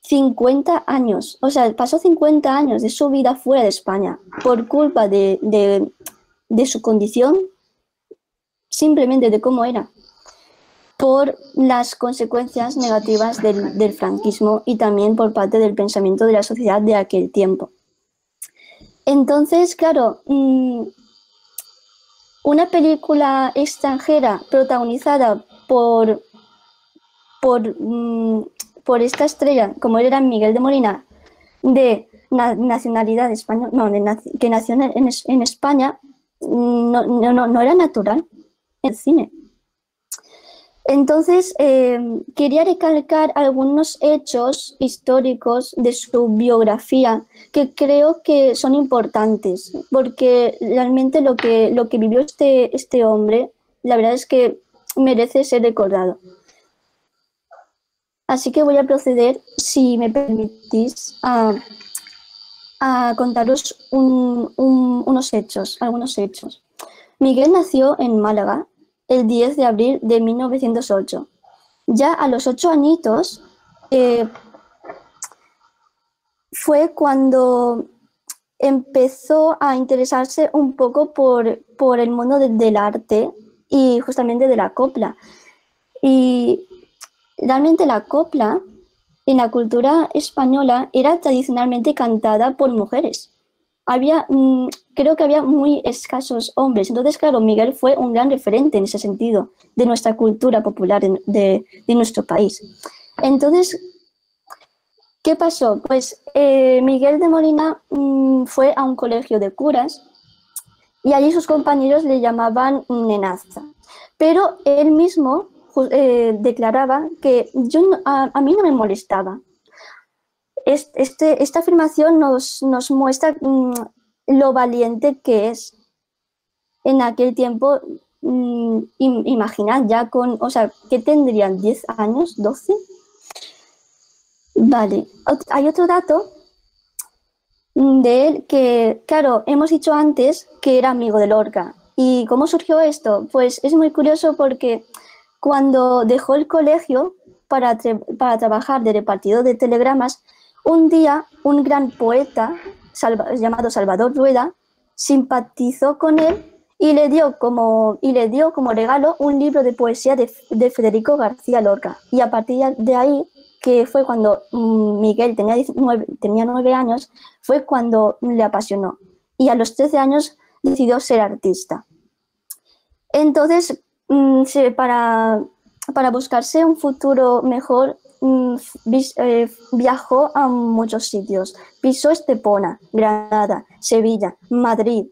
50 años. O sea, pasó 50 años de su vida fuera de España por culpa de su condición, simplemente de cómo era, por las consecuencias negativas del franquismo y también por parte del pensamiento de la sociedad de aquel tiempo. Entonces, claro, una película extranjera protagonizada por esta estrella, como era Miguel de Molina, de nacionalidad española, que nació en España, no era natural en el cine. Entonces, quería recalcar algunos hechos históricos de su biografía que creo que son importantes, porque realmente lo que vivió este hombre, la verdad es que merece ser recordado. Así que voy a proceder, si me permitís, a contaros algunos hechos. Miguel nació en Málaga el 10 de abril de 1908. Ya a los 8 añitos fue cuando empezó a interesarse un poco por el mundo del arte y justamente de la copla. Y realmente la copla en la cultura española era tradicionalmente cantada por mujeres. Creo que había muy escasos hombres. Entonces, claro, Miguel fue un gran referente en ese sentido de nuestra cultura popular de nuestro país. Entonces, ¿qué pasó? Pues Miguel de Molina fue a un colegio de curas y allí sus compañeros le llamaban nenaza. Pero él mismo declaraba que a mí no me molestaba. Esta afirmación nos muestra lo valiente que es. En aquel tiempo, imaginad ya o sea, ¿qué tendrían? ¿10 años? ¿12? Vale, hay otro dato de él que, claro, hemos dicho antes que era amigo de Lorca. ¿Y cómo surgió esto? Pues es muy curioso porque cuando dejó el colegio para trabajar de repartidor de telegramas, un día un gran poeta llamado Salvador Rueda simpatizó con él y le dio como regalo un libro de poesía de Federico García Lorca. Y a partir de ahí, que fue cuando Miguel tenía 9 años, fue cuando le apasionó. Y a los 13 años decidió ser artista. Entonces, para buscarse un futuro mejor, viajó a muchos sitios. Pisó Estepona, Granada, Sevilla, Madrid.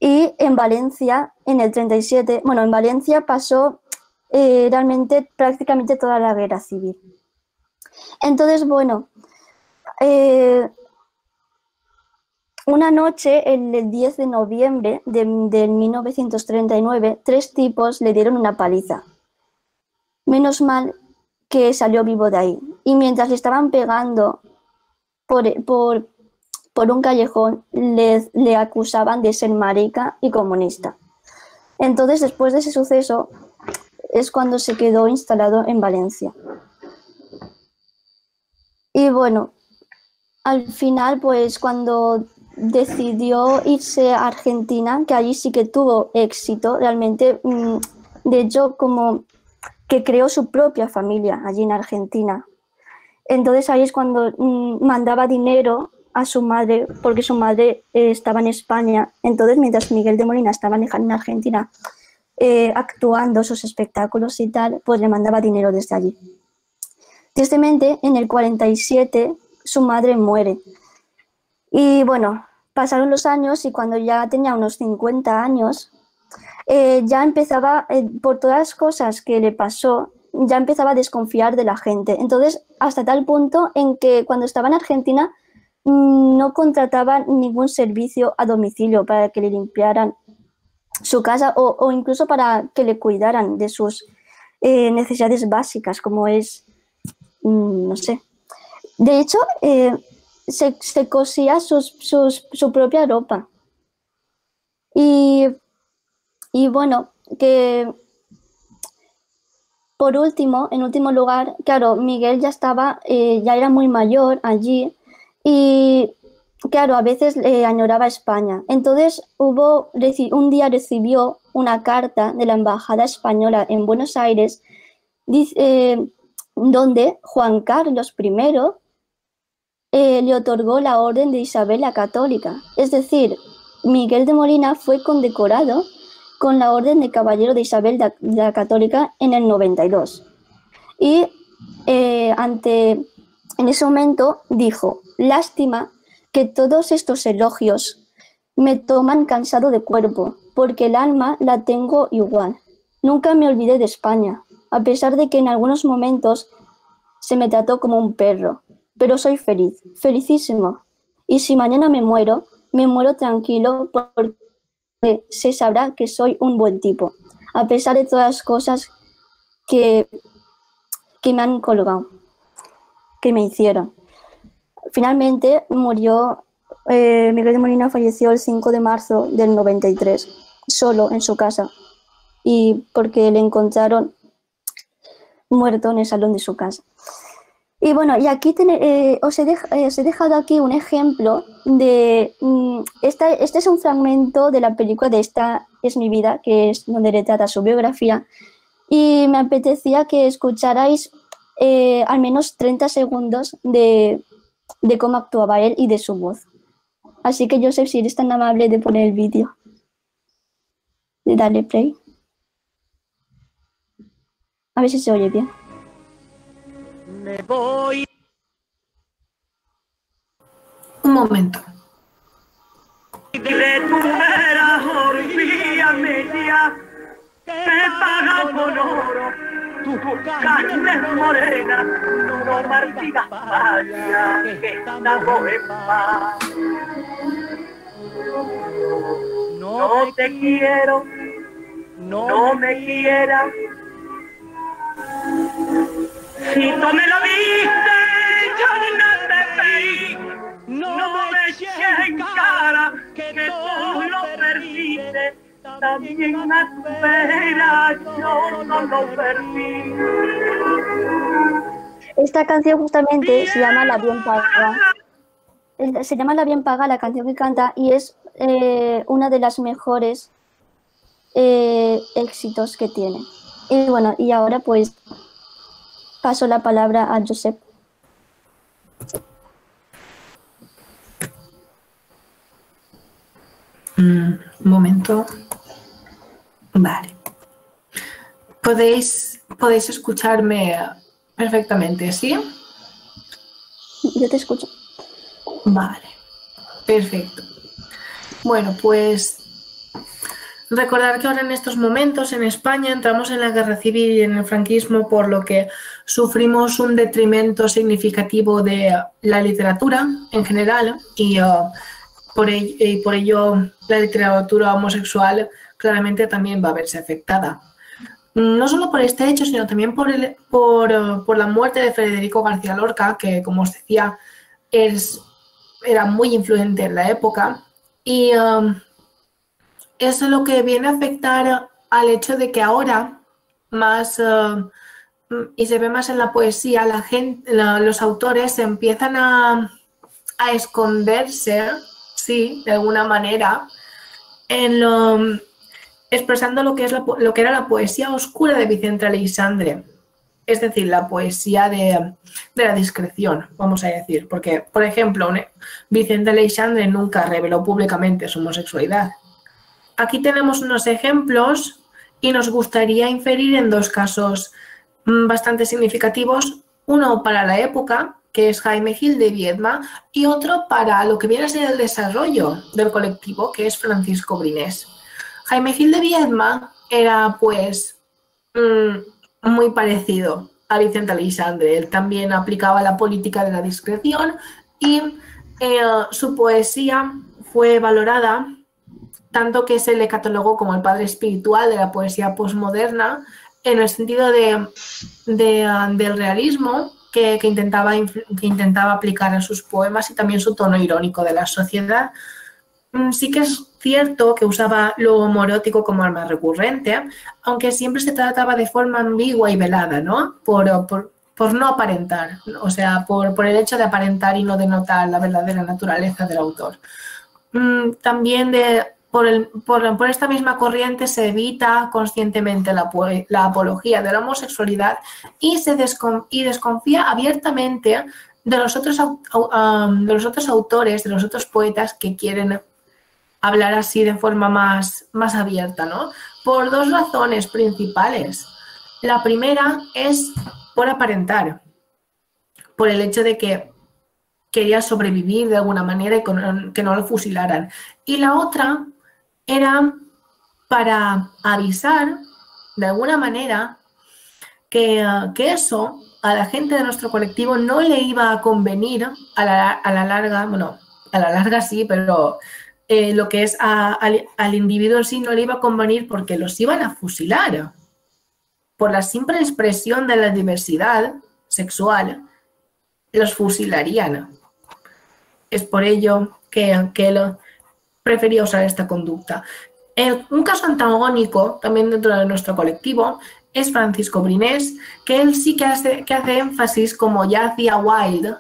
Y en Valencia, en el 37, bueno, en Valencia pasó realmente prácticamente toda la guerra civil. Entonces, bueno, una noche, el 10 de noviembre de 1939, 3 tipos le dieron una paliza. Menos mal que salió vivo de ahí. Y mientras le estaban pegando por un callejón, le acusaban de ser marica y comunista. Entonces, después de ese suceso, es cuando se quedó instalado en Valencia. Y bueno, al final, pues cuando decidió irse a Argentina, que allí sí que tuvo éxito, realmente, de hecho, como que creó su propia familia allí en Argentina. Entonces ahí es cuando mandaba dinero a su madre, porque su madre estaba en España. Entonces, mientras Miguel de Molina estaba en Argentina actuando sus espectáculos y tal, pues le mandaba dinero desde allí. Tristemente, en el 47, su madre muere. Y bueno, pasaron los años y cuando ya tenía unos 50 años, ya empezaba, por todas las cosas que le pasó, ya empezaba a desconfiar de la gente. Entonces, hasta tal punto en que cuando estaba en Argentina no contrataba ningún servicio a domicilio para que le limpiaran su casa o incluso para que le cuidaran de sus necesidades básicas, como es, no sé. De hecho, se cosía su propia ropa. Y bueno, que por último, en último lugar, claro, Miguel ya era muy mayor allí y claro, a veces añoraba España. Entonces un día recibió una carta de la Embajada Española en Buenos Aires donde Juan Carlos I le otorgó la Orden de Isabel la Católica. Es decir, Miguel de Molina fue condecorado con la Orden de Caballero de Isabel la Católica en el 92. Y en ese momento dijo: lástima que todos estos elogios me toman cansado de cuerpo, porque el alma la tengo igual. Nunca me olvidé de España, a pesar de que en algunos momentos se me trató como un perro. Pero soy feliz, felicísimo. Y si mañana me muero tranquilo, porque se sabrá que soy un buen tipo, a pesar de todas las cosas que me han colgado, que me hicieron. Finalmente murió, Miguel de Molina falleció el 5 de marzo del 93, solo en su casa, y porque le encontraron muerto en el salón de su casa. Y bueno, y aquí os he dejado aquí un ejemplo de... este es un fragmento de la película de Esta es mi vida, que es donde retrata su biografía, y me apetecía que escucharais al menos 30 segundos de cómo actuaba él y de su voz. Así que, Joseph, si eres tan amable de poner el vídeo, de darle play. A ver si se oye bien. Me voy. Un momento. De tu vera, olvídame ya, te paga con oro, tu carne morena, no martigas vaya, que estamos en paz. No te quiero, no me quieras. Si tú me lo dices, yo no te pedí. No me eches en cara que tú lo perdices. También a tu vera yo no lo perdí. Esta canción justamente se llama La Bien Paga. Se llama La Bien Paga, la canción que canta, y es una de las mejores éxitos que tiene. Y bueno, y ahora pues paso la palabra a Josep. Un momento. Vale. Podéis escucharme perfectamente, ¿sí? Yo te escucho. Vale. Perfecto. Bueno, pues recordar que ahora en estos momentos en España entramos en la guerra civil y en el franquismo, por lo que sufrimos un detrimento significativo de la literatura en general y por ello la literatura homosexual claramente también va a verse afectada. No solo por este hecho, sino también por la muerte de Federico García Lorca, que, como os decía, era muy influyente en la época, y eso es lo que viene a afectar al hecho de que ahora más, y se ve más en la poesía, los autores empiezan a esconderse, sí, de alguna manera, expresando lo que era la poesía oscura de Vicente Aleixandre, es decir, la poesía de la discreción, vamos a decir, porque, por ejemplo, Vicente Aleixandre nunca reveló públicamente su homosexualidad. Aquí tenemos unos ejemplos y nos gustaría inferir en dos casos bastante significativos, uno para la época, que es Jaime Gil de Viedma, y otro para lo que viene a ser el desarrollo del colectivo, que es Francisco Brinés. Jaime Gil de Viedma era, pues, muy parecido a Vicente Aleixandre. Él también aplicaba la política de la discreción y su poesía fue valorada tanto que se le catalogó como el padre espiritual de la poesía posmoderna, en el sentido del realismo que intentaba aplicar a sus poemas y también su tono irónico de la sociedad. Sí que es cierto que usaba lo homoerótico como arma recurrente, aunque siempre se trataba de forma ambigua y velada, ¿no? Por no aparentar, o sea, por el hecho de aparentar y no denotar la verdadera naturaleza del autor. También por esta misma corriente se evita conscientemente la apología de la homosexualidad y desconfía abiertamente de los otros autores, de los otros poetas que quieren hablar así de forma más abierta, ¿no? Por dos razones principales. La primera es por aparentar, por el hecho de que quería sobrevivir de alguna manera y que no lo fusilaran. Y la otra era para avisar de alguna manera que eso a la gente de nuestro colectivo no le iba a convenir a la larga, bueno, a la larga sí, pero lo que es al individuo en sí no le iba a convenir porque los iban a fusilar por la simple expresión de la diversidad sexual, los fusilarían. Es por ello que él prefería usar esta conducta. Un caso antagónico, también dentro de nuestro colectivo, es Francisco Brinés, que él sí que hace énfasis, como ya hacía Wilde,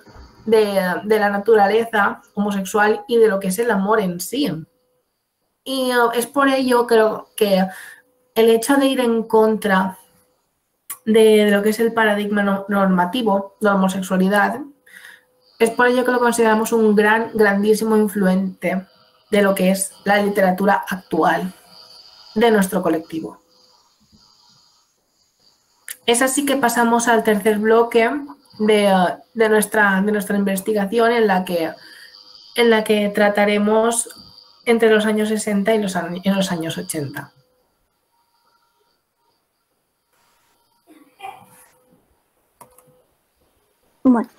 de la naturaleza homosexual y de lo que es el amor en sí. Y es por ello creo que el hecho de ir en contra de lo que es el paradigma normativo de la homosexualidad, es por ello que lo consideramos un grandísimo influente de lo que es la literatura actual de nuestro colectivo. Es así que pasamos al tercer bloque de nuestra investigación, en la que trataremos entre los años 60 y los años 80. Bueno,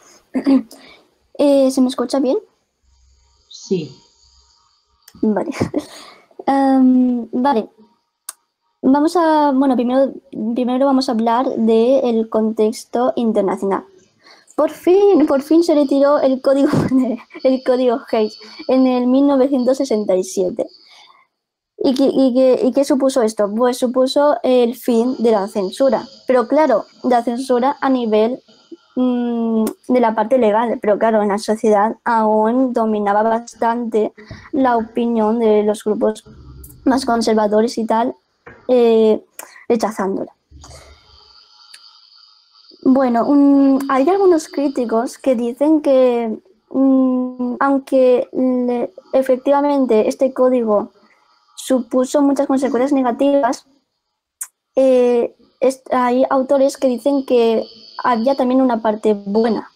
¿se me escucha bien? Sí. Vale. Vale. Primero vamos a hablar del contexto internacional. Por fin se retiró el código Hays en el 1967. ¿Y qué supuso esto? Pues supuso el fin de la censura. Pero claro, la censura a nivel de la parte legal. Pero claro, en la sociedad aún dominaba bastante la opinión de los grupos más conservadores y tal, rechazándola. Bueno, hay algunos críticos que dicen que aunque efectivamente este código supuso muchas consecuencias negativas, hay autores que dicen que había también una parte buena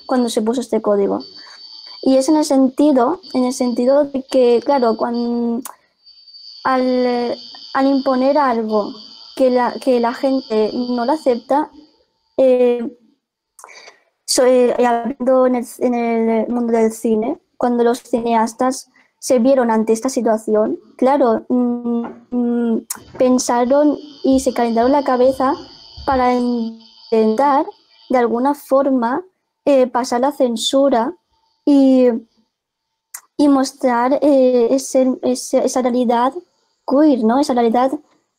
cuando se puso este código. Y es en el sentido de que, claro, al imponer algo que la gente no lo acepta, hablando en el mundo del cine, cuando los cineastas se vieron ante esta situación, claro, pensaron y se calentaron la cabeza para intentar de alguna forma pasar la censura y mostrar esa realidad queer, ¿no? Esa realidad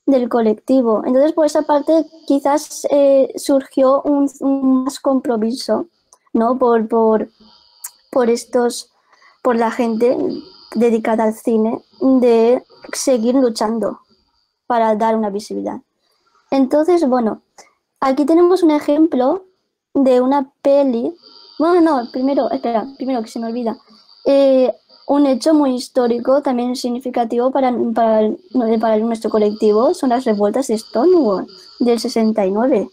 del colectivo. Entonces, por esa parte, quizás surgió un más compromiso, ¿no? Por la gente dedicada al cine, de seguir luchando para dar una visibilidad. Entonces, bueno, aquí tenemos un ejemplo de una peli. Bueno, no, primero que se me olvida. Un hecho muy histórico, también significativo para nuestro colectivo, son las revueltas de Stonewall del 69,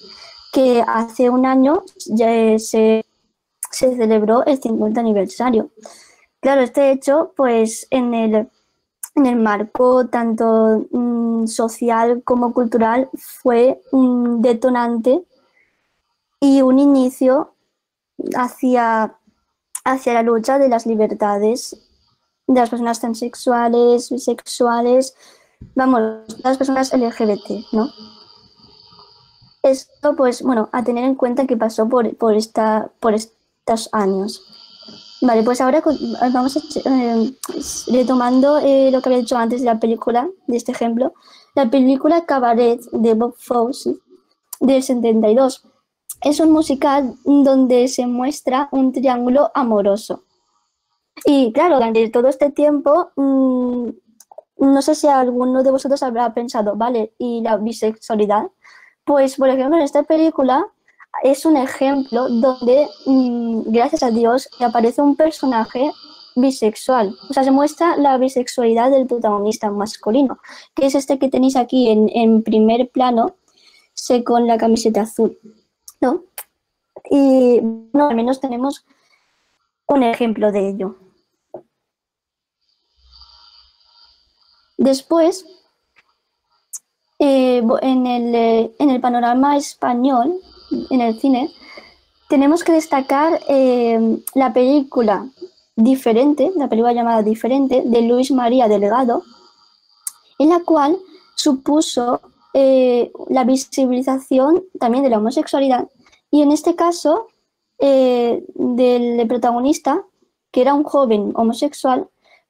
que hace un año ya se celebró el 50 aniversario. Claro, este hecho, pues en el marco tanto social como cultural, fue un detonante y un inicio hacia la lucha de las libertades de las personas transexuales, bisexuales, las personas LGBT, ¿no? Esto, pues, bueno, a tener en cuenta que pasó por estos años. Vale, pues ahora vamos retomando lo que había dicho antes de la película, de este ejemplo, la película Cabaret de Bob Fosse del 72. Es un musical donde se muestra un triángulo amoroso. Y claro, durante todo este tiempo, no sé si alguno de vosotros habrá pensado, vale, ¿y la bisexualidad? Pues, por ejemplo, en esta película es un ejemplo donde, gracias a Dios, aparece un personaje bisexual. O sea, se muestra la bisexualidad del protagonista masculino, que es este que tenéis aquí en primer plano, con la camiseta azul, ¿no? Y bueno, al menos tenemos un ejemplo de ello. Después, en el panorama español, en el cine, tenemos que destacar la película llamada Diferente, de Luis María Delgado, en la cual supuso la visibilización también de la homosexualidad, y en este caso del protagonista, que era un joven homosexual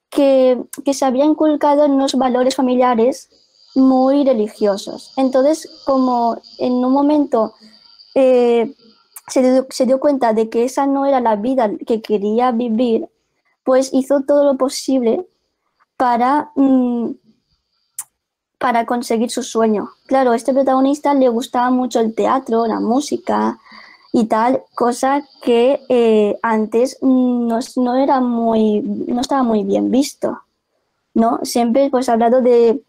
que se había inculcado en unos valores familiares muy religiosos. Entonces, como en un momento se dio cuenta de que esa no era la vida que quería vivir, pues hizo todo lo posible para conseguir su sueño. Claro, a este protagonista le gustaba mucho el teatro, la música y tal, cosa que antes no estaba muy bien visto, ¿no? Siempre pues ha hablado de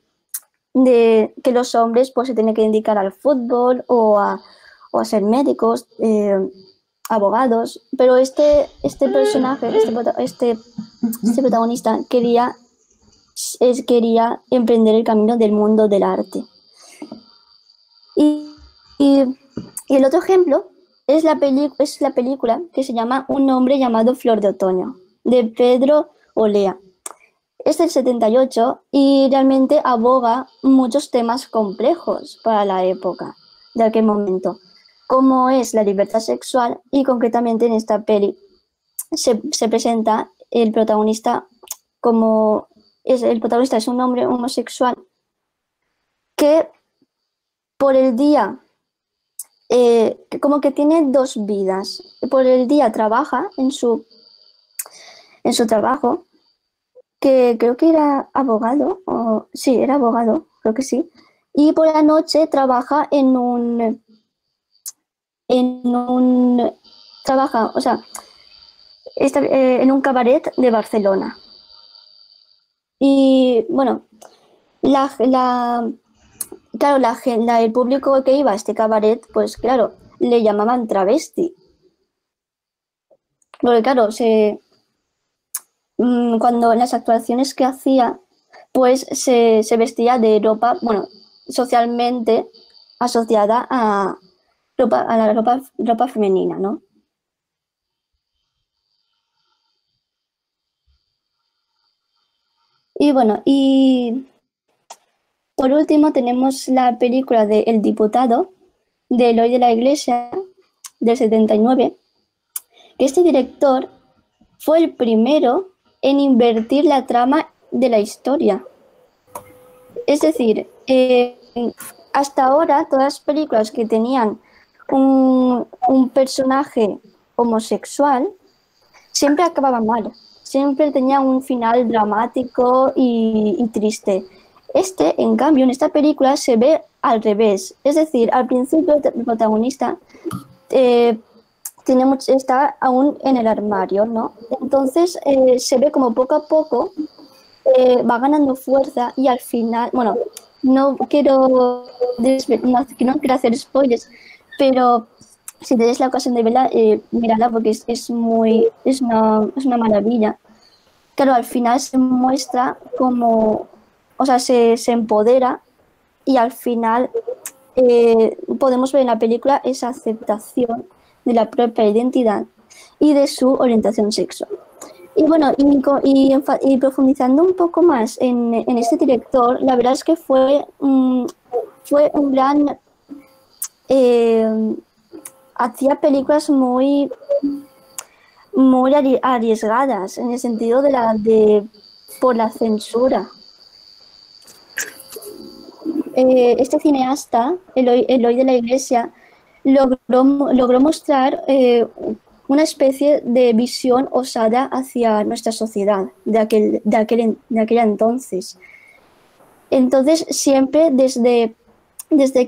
que los hombres pues se tienen que dedicar al fútbol o a ser médicos, abogados, pero este personaje, este protagonista quería emprender el camino del mundo del arte. Y el otro ejemplo es la película que se llama Un hombre llamado Flor de Otoño, de Pedro Olea. Es del 78 y realmente aboga muchos temas complejos para la época de aquel momento, como es la libertad sexual, y concretamente en esta peli se presenta el protagonista como el protagonista es un hombre homosexual que por el día como que tiene dos vidas. Por el día trabaja en su trabajo, que creo que era abogado, sí, era abogado, creo que sí, y por la noche trabaja trabaja, o sea, en un cabaret de Barcelona. Y bueno, claro, el público que iba a este cabaret, pues claro, le llamaban travesti. Porque claro, cuando en las actuaciones que hacía, pues se vestía de ropa, bueno, socialmente asociada a la ropa femenina, ¿no? Y bueno, y por último tenemos la película de El Diputado, de Eloy de la Iglesia, del 79, que este director fue el primero en invertir la trama de la historia. Es decir, hasta ahora todas las películas que tenían un personaje homosexual siempre acababan mal, siempre tenían un final dramático y triste. En cambio, en esta película se ve al revés, es decir, al principio el protagonista está aún en el armario, ¿no? Entonces se ve como poco a poco va ganando fuerza y al final, bueno, no quiero hacer spoilers, pero si tenéis la ocasión de verla, mírala porque es una maravilla. Claro, al final se muestra como, o sea, se empodera y al final podemos ver en la película esa aceptación de la propia identidad y de su orientación sexual. Y bueno, y profundizando un poco más en este director, la verdad es que fue un gran... hacía películas muy arriesgadas en el sentido por la censura. Este cineasta, Eloy de la Iglesia, logró mostrar una especie de visión osada hacia nuestra sociedad de aquella entonces. Entonces, siempre desde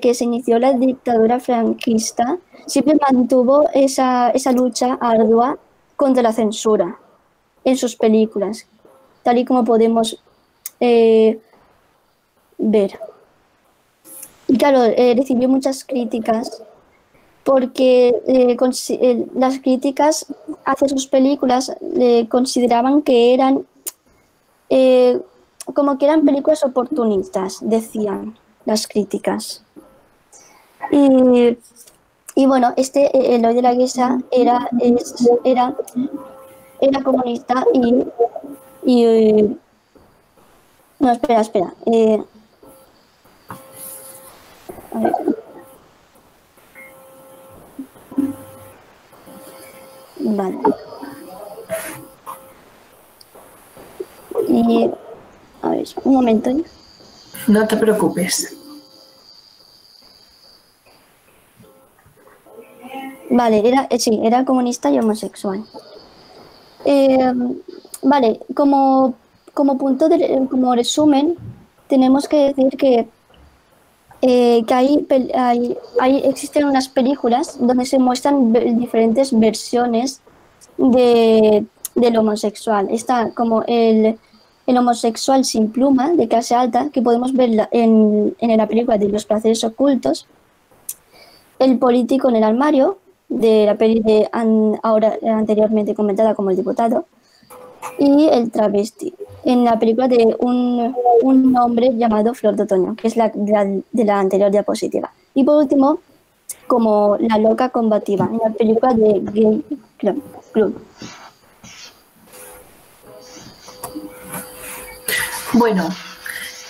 que se inició la dictadura franquista, siempre mantuvo esa lucha ardua contra la censura en sus películas, tal y como podemos ver. Y claro, recibió muchas críticas porque las críticas hacia sus películas consideraban que eran como que eran películas oportunistas, decían las críticas. Y bueno, Eloy de la Iglesia era comunista y no, espera. A ver. Vale. Y a ver, un momento. No te preocupes. Vale, era comunista y homosexual. Vale, como como resumen, tenemos que decir que existen unas películas donde se muestran diferentes versiones del homosexual. Está como el homosexual sin pluma, de clase alta, que podemos ver en la película de Los placeres ocultos. El político en el armario, de la peli ahora anteriormente comentada como El Diputado. Y el travesti, en la película de un hombre llamado Flor de Otoño, que es de la anterior diapositiva. Y por último, como La loca combativa, en la película de Gay Club. Bueno,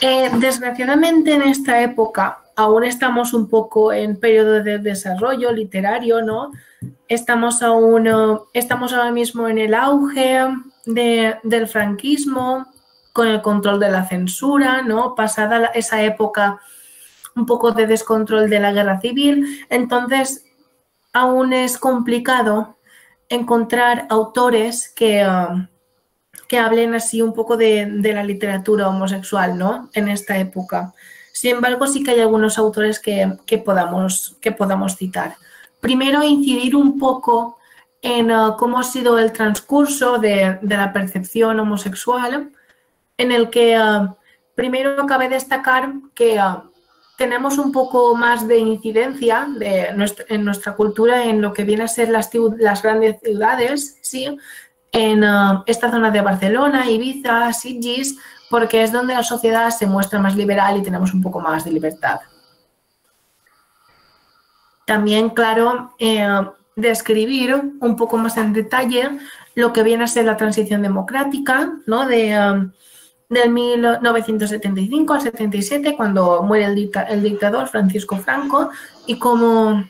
desgraciadamente en esta época aún estamos un poco en periodo de desarrollo literario, ¿no? Estamos ahora mismo en el auge del franquismo, con el control de la censura, ¿no? Pasada esa época un poco de descontrol de la guerra civil, entonces aún es complicado encontrar autores que hablen así un poco de la literatura homosexual, ¿no? En esta época. Sin embargo, sí que hay algunos autores que podamos citar. Primero, incidir un poco en cómo ha sido el transcurso de la percepción homosexual, en el que primero cabe destacar que tenemos un poco más de incidencia en nuestra cultura en lo que viene a ser las grandes ciudades, ¿sí? En esta zona de Barcelona, Ibiza, Sitges, porque es donde la sociedad se muestra más liberal y tenemos un poco más de libertad. También, claro, describir un poco más en detalle lo que viene a ser la transición democrática, ¿no? Del 1975 al 77, cuando muere el dictador Francisco Franco, y cómo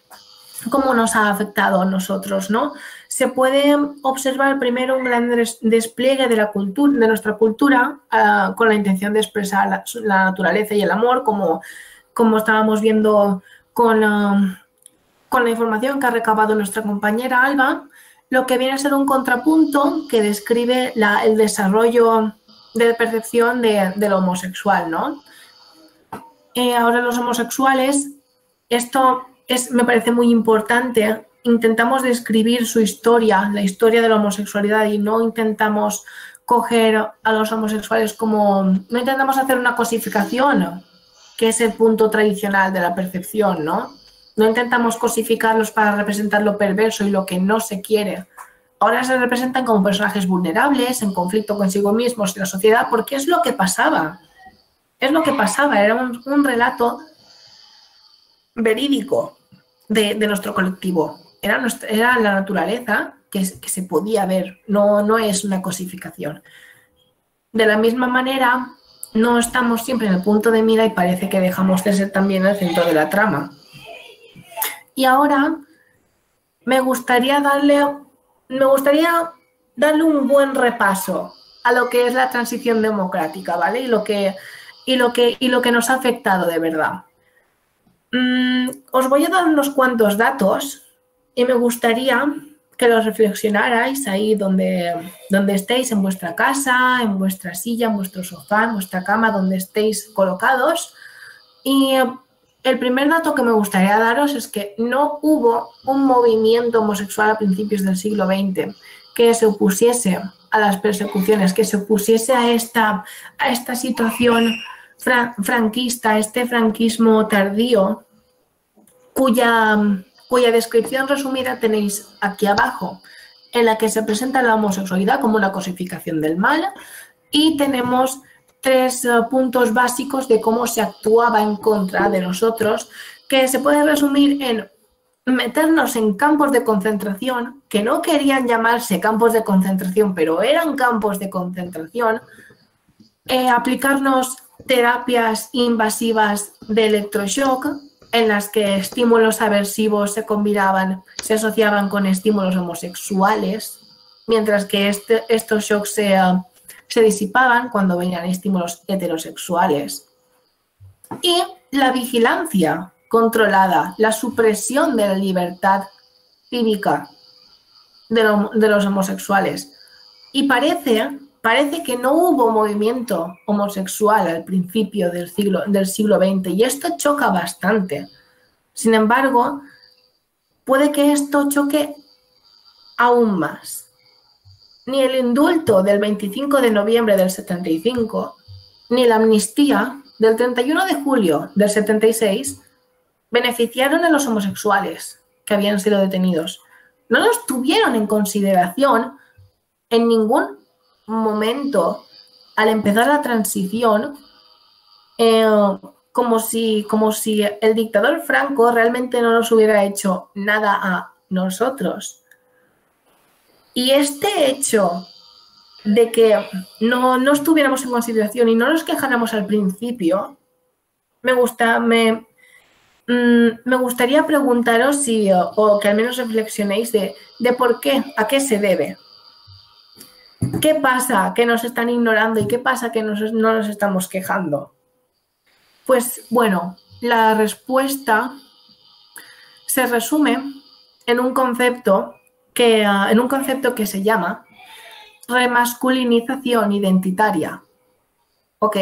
nos ha afectado a nosotros, ¿no? Se puede observar primero un gran despliegue de nuestra cultura con la intención de expresar la naturaleza y el amor, como estábamos viendo con la información que ha recabado nuestra compañera Alba, lo que viene a ser un contrapunto que describe el desarrollo de percepción de lo homosexual, ¿no? Ahora los homosexuales, esto me parece muy importante. Intentamos describir su historia, la historia de la homosexualidad, y no intentamos coger a los homosexuales no intentamos hacer una cosificación, que es el punto tradicional de la percepción, ¿no? No intentamos cosificarlos para representar lo perverso y lo que no se quiere. Ahora se representan como personajes vulnerables, en conflicto consigo mismos y la sociedad, porque es lo que pasaba. Es lo que pasaba, era un relato verídico de nuestro colectivo. Era la naturaleza que se podía ver, no es una cosificación. De la misma manera, no estamos siempre en el punto de mira y parece que dejamos de ser también el centro de la trama. Y ahora me gustaría darle un buen repaso a lo que es la transición democrática, ¿vale? Y lo que nos ha afectado de verdad. Os voy a dar unos cuantos datos y me gustaría que los reflexionarais ahí donde estéis, en vuestra casa, en vuestra silla, en vuestro sofá, en vuestra cama, donde estéis colocados. Y el primer dato que me gustaría daros es que no hubo un movimiento homosexual a principios del siglo XX que se opusiese a las persecuciones, que se opusiese a esta situación franquista, este franquismo tardío, cuya descripción resumida tenéis aquí abajo, en la que se presenta la homosexualidad como una cosificación del mal, y tenemos 3 puntos básicos de cómo se actuaba en contra de nosotros, que se puede resumir en meternos en campos de concentración, que no querían llamarse campos de concentración, pero eran campos de concentración, aplicarnos terapias invasivas de electroshock, en las que estímulos aversivos se asociaban con estímulos homosexuales, mientras que estos shocks se disipaban cuando venían estímulos heterosexuales. Y la vigilancia controlada, la supresión de la libertad cívica de los homosexuales. Y parece que no hubo movimiento homosexual al principio del siglo XX, y esto choca bastante. Sin embargo, puede que esto choque aún más. Ni el indulto del 25 de noviembre del 75, ni la amnistía del 31 de julio del 76 beneficiaron a los homosexuales que habían sido detenidos. No los tuvieron en consideración en ningún momento al empezar la transición, como si el dictador Franco realmente no nos hubiera hecho nada a nosotros. Y este hecho de que no estuviéramos en consideración y no nos quejáramos al principio, me gustaría preguntaros si, o que al menos reflexionéis de por qué, a qué se debe. ¿Qué pasa que nos están ignorando y qué pasa que no nos estamos quejando? Pues bueno, la respuesta se resume en un concepto que se llama remasculinización identitaria. ¿Ok?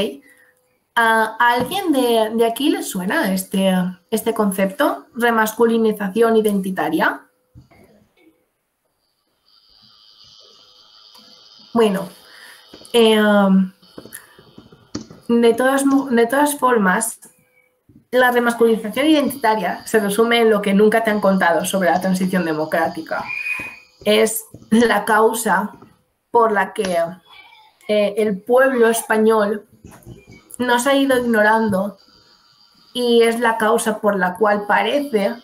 ¿A alguien de aquí le suena este concepto? Remasculinización identitaria. Bueno, de todas formas, la remasculinización identitaria se resume en lo que nunca te han contado sobre la transición democrática. Es la causa por la que el pueblo español nos ha ido ignorando y es la causa por la cual parece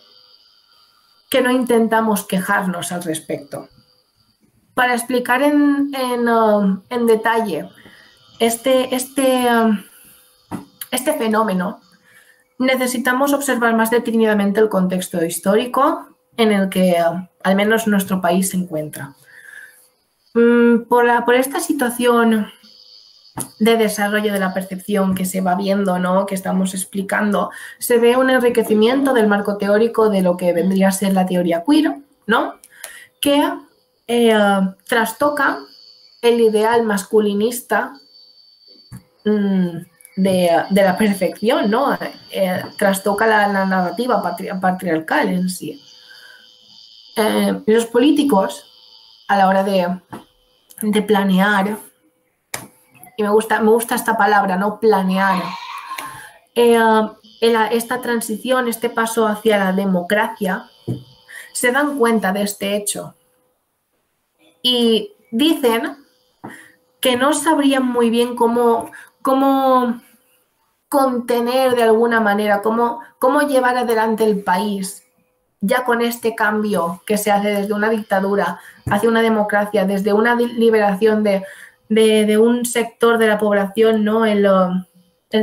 que no intentamos quejarnos al respecto. Para explicar en detalle este fenómeno, necesitamos observar más detenidamente el contexto histórico en el que al menos nuestro país se encuentra. Por esta situación de desarrollo de la percepción que se va viendo, ¿no?, que estamos explicando, se ve un enriquecimiento del marco teórico de lo que vendría a ser la teoría queer, ¿no?, que trastoca el ideal masculinista de la perfección, ¿no? Trastoca la narrativa patriarcal en sí. Los políticos, a la hora de planear, y me gusta esta palabra, ¿no?, planear, esta transición, este paso hacia la democracia, se dan cuenta de este hecho y dicen que no sabrían muy bien cómo contener de alguna manera, cómo llevar adelante el país ya con este cambio que se hace desde una dictadura hacia una democracia, desde una liberación de un sector de la población, ¿no?, el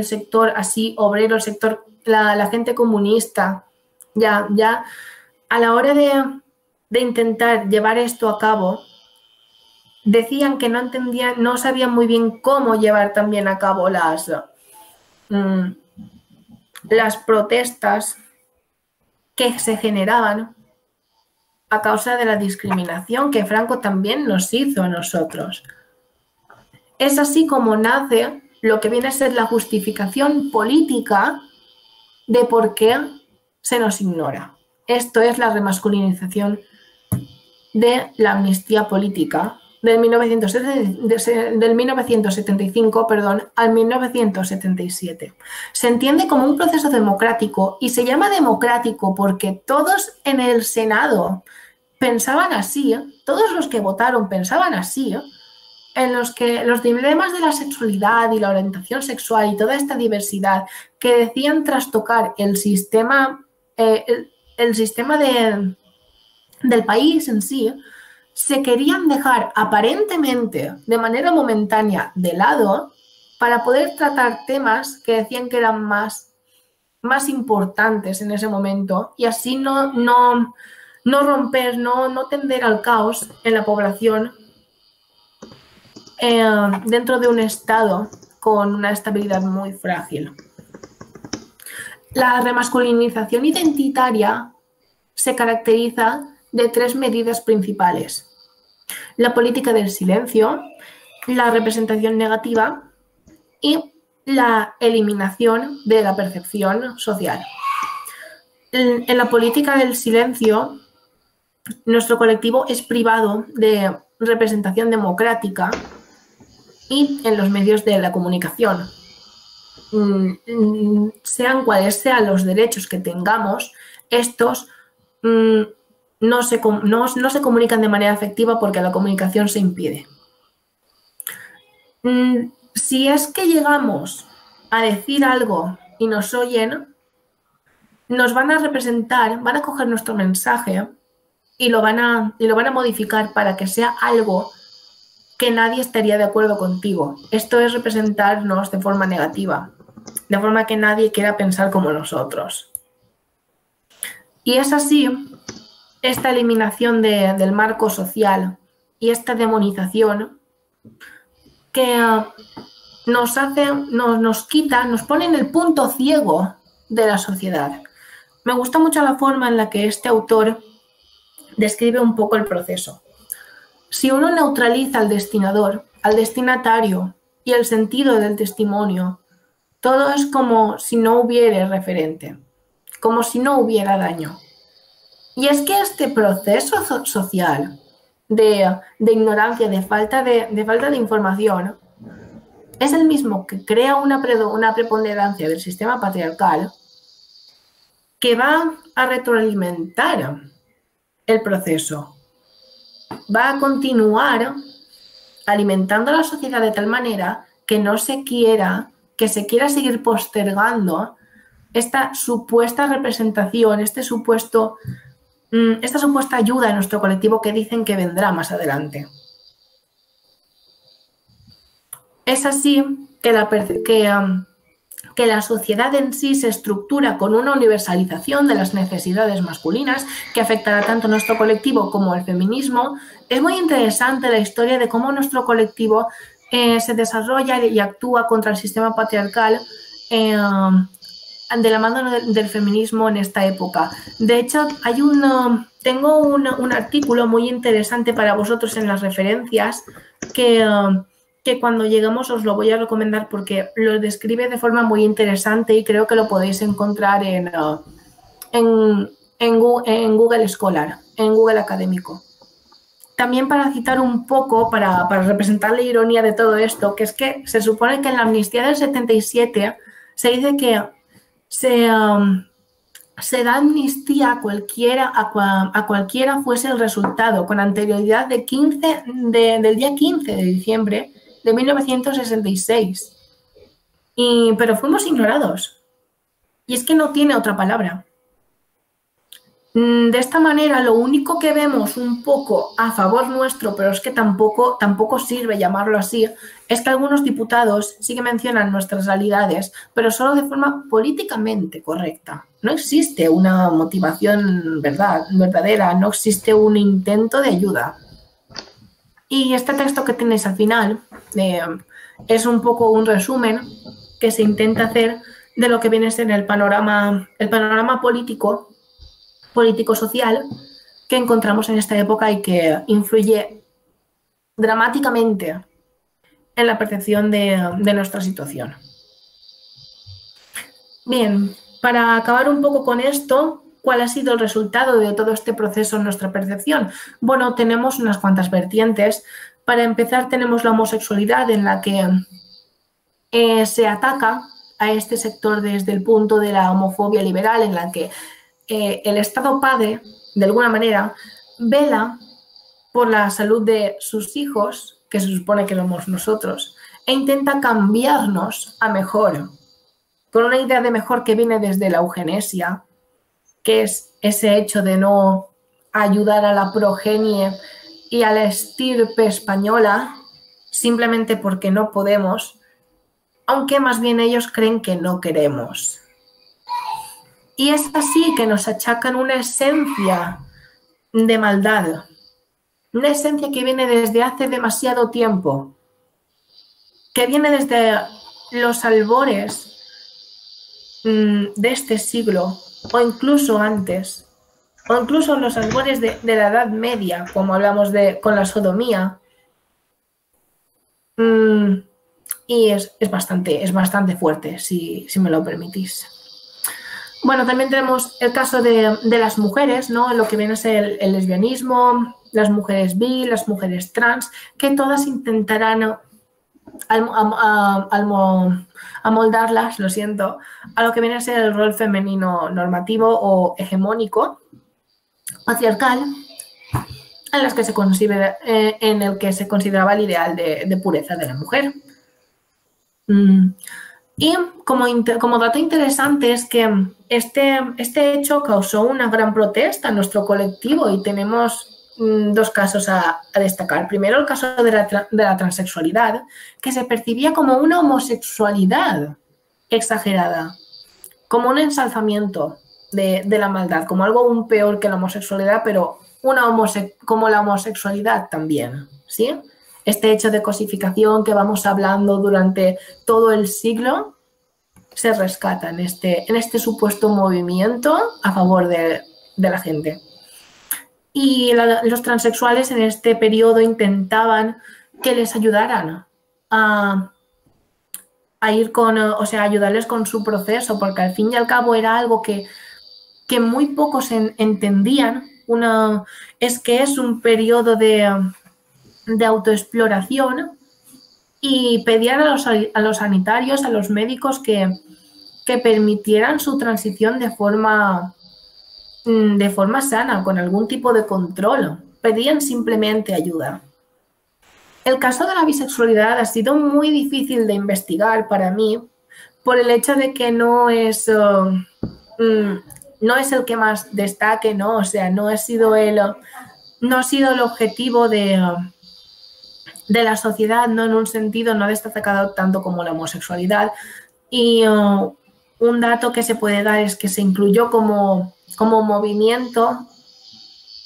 sector así obrero, el sector, la gente comunista, ya a la hora de intentar llevar esto a cabo, decían que no entendían, no sabían muy bien cómo llevar también a cabo las protestas que se generaban a causa de la discriminación que Franco también nos hizo a nosotros. Es así como nace lo que viene a ser la justificación política de por qué se nos ignora. Esto es la remasculinización de la amnistía política del 1975 al 1977. Se entiende como un proceso democrático y se llama democrático porque todos en el Senado pensaban así, todos los que votaron pensaban así, en los que los dilemas de la sexualidad y la orientación sexual y toda esta diversidad que decían trastocar el sistema del país en sí, se querían dejar aparentemente de manera momentánea de lado para poder tratar temas que decían que eran más importantes en ese momento y así no romper, no tender al caos en la población dentro de un estado con una estabilidad muy frágil. La remasculinización identitaria se caracteriza de 3 medidas principales: la política del silencio, la representación negativa y la eliminación de la percepción social. En la política del silencio, nuestro colectivo es privado de representación democrática y en los medios de la comunicación. Sean cuales sean los derechos que tengamos, estos no se comunican de manera efectiva porque la comunicación se impide. Si es que llegamos a decir algo y nos oyen, nos van a representar, van a coger nuestro mensaje y lo van a modificar para que sea algo que nadie estaría de acuerdo contigo. Esto es representarnos de forma negativa, de forma que nadie quiera pensar como nosotros. Y es así, esta eliminación del marco social y esta demonización que nos quita, nos pone en el punto ciego de la sociedad. Me gusta mucho la forma en la que este autor describe un poco el proceso. Si uno neutraliza al destinador, al destinatario y el sentido del testimonio, todo es como si no hubiera referente, como si no hubiera daño. Y es que este proceso social de ignorancia, de falta de información, es el mismo que crea una preponderancia del sistema patriarcal que va a retroalimentar el proceso. Va a continuar alimentando a la sociedad de tal manera que que se quiera seguir postergando esta supuesta representación, esta supuesta ayuda en nuestro colectivo que dicen que vendrá más adelante. Es así que la sociedad en sí se estructura con una universalización de las necesidades masculinas que afectará tanto a nuestro colectivo como al feminismo. Es muy interesante la historia de cómo nuestro colectivo se desarrolla y actúa contra el sistema patriarcal de la mano del feminismo en esta época. De hecho, tengo un artículo muy interesante para vosotros en las referencias que cuando lleguemos os lo voy a recomendar porque lo describe de forma muy interesante y creo que lo podéis encontrar en Google Scholar, en Google Académico. También para citar un poco, para representar la ironía de todo esto, que es que se supone que en la amnistía del 77 se dice que se da amnistía a cualquiera fuese el resultado, con anterioridad del día 15 de diciembre de 1966. Pero fuimos ignorados. Y es que no tiene otra palabra. De esta manera, lo único que vemos un poco a favor nuestro, pero es que tampoco sirve llamarlo así, es que algunos diputados sí que mencionan nuestras realidades, pero solo de forma políticamente correcta. No existe una motivación verdadera, no existe un intento de ayuda. Y este texto que tenéis al final es un poco un resumen que se intenta hacer de lo que viene a ser el panorama político-social que encontramos en esta época y que influye dramáticamente en la percepción de nuestra situación. Bien, para acabar un poco con esto, ¿cuál ha sido el resultado de todo este proceso en nuestra percepción? Bueno, tenemos unas cuantas vertientes. Para empezar, tenemos la homosexualidad, en la que se ataca a este sector desde el punto de la homofobia liberal, en la que el Estado padre, de alguna manera, vela por la salud de sus hijos, que se supone que somos nosotros, e intenta cambiarnos a mejor, con una idea de mejor que viene desde la eugenesia, que es ese hecho de no ayudar a la progenie y a la estirpe española simplemente porque no podemos, aunque más bien ellos creen que no queremos. Y es así que nos achacan una esencia de maldad, una esencia que viene desde hace demasiado tiempo, que viene desde los albores de este siglo, o incluso antes, o incluso en los albores de la Edad Media, como hablamos con la sodomía. Y es bastante fuerte, si me lo permitís. Bueno, también tenemos el caso de las mujeres, ¿no? Lo que viene a ser el lesbianismo, las mujeres bi, las mujeres trans, que todas intentarán amoldarlas, lo siento, a lo que viene a ser el rol femenino normativo o hegemónico, patriarcal, en el que se consideraba el ideal de pureza de la mujer. Y como dato interesante es que este hecho causó una gran protesta en nuestro colectivo y tenemos dos casos a destacar. Primero, el caso de la transexualidad, que se percibía como una homosexualidad exagerada, como un ensalzamiento de la maldad, como algo aún peor que la homosexualidad, pero como la homosexualidad también, ¿sí? Este hecho de cosificación que vamos hablando durante todo el siglo se rescata en este supuesto movimiento a favor de la gente. Y los transexuales en este periodo intentaban que les ayudaran a ir ayudarles con su proceso, porque al fin y al cabo era algo que muy pocos entendían. Es que es un periodo de autoexploración, y pedían a los sanitarios, a los médicos que permitieran su transición de forma sana, con algún tipo de control. Pedían simplemente ayuda. El caso de la bisexualidad ha sido muy difícil de investigar para mí por el hecho de que no es el que más destaque, ¿no? O sea, no ha sido el objetivo de la sociedad, no en un sentido, no ha destacado tanto como la homosexualidad. Y un dato que se puede dar es que se incluyó como movimiento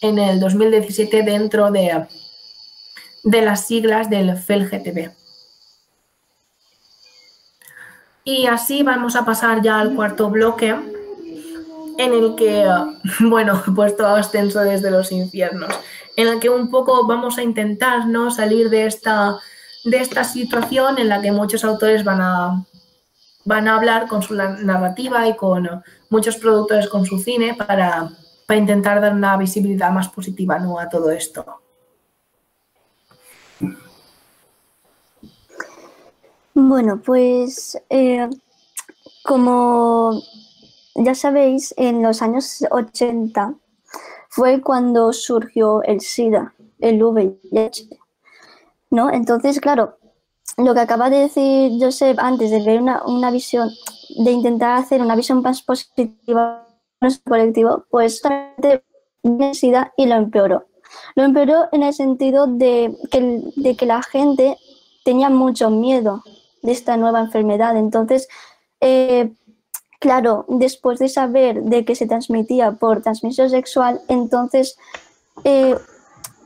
en el 2017 dentro de las siglas del FELGTB. Y así vamos a pasar ya al cuarto bloque, en el que, pues todo ascenso desde los infiernos, en el que un poco vamos a intentar, ¿no?, salir de esta situación en la que muchos autores van a hablar con su narrativa y con muchos productores con su cine para intentar dar una visibilidad más positiva, ¿no?, a todo esto. Bueno, pues como ya sabéis, en los años 80 fue cuando surgió el SIDA, el VIH, ¿no? Entonces, claro, lo que acaba de decir Josep antes de ver una visión, de intentar hacer una visión más positiva de nuestro colectivo, pues realmente vino el SIDA y lo empeoró. Lo empeoró en el sentido de que la gente tenía mucho miedo de esta nueva enfermedad. Entonces, claro, después de saber de que se transmitía por transmisión sexual, entonces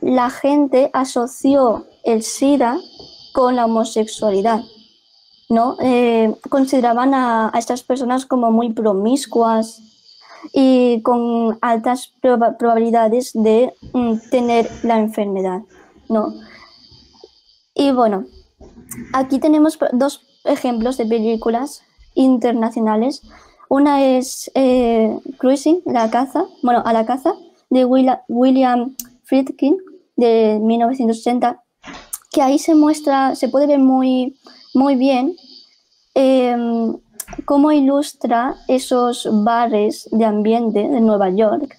la gente asoció el SIDA con la homosexualidad, ¿no? Consideraban a estas personas como muy promiscuas y con altas probabilidades de tener la enfermedad, ¿no? Y bueno, aquí tenemos dos ejemplos de películas internacionales. Una es Cruising, a la caza, de William Friedkin, de 1980, que ahí se puede ver muy, muy bien cómo ilustra esos bares de ambiente de Nueva York,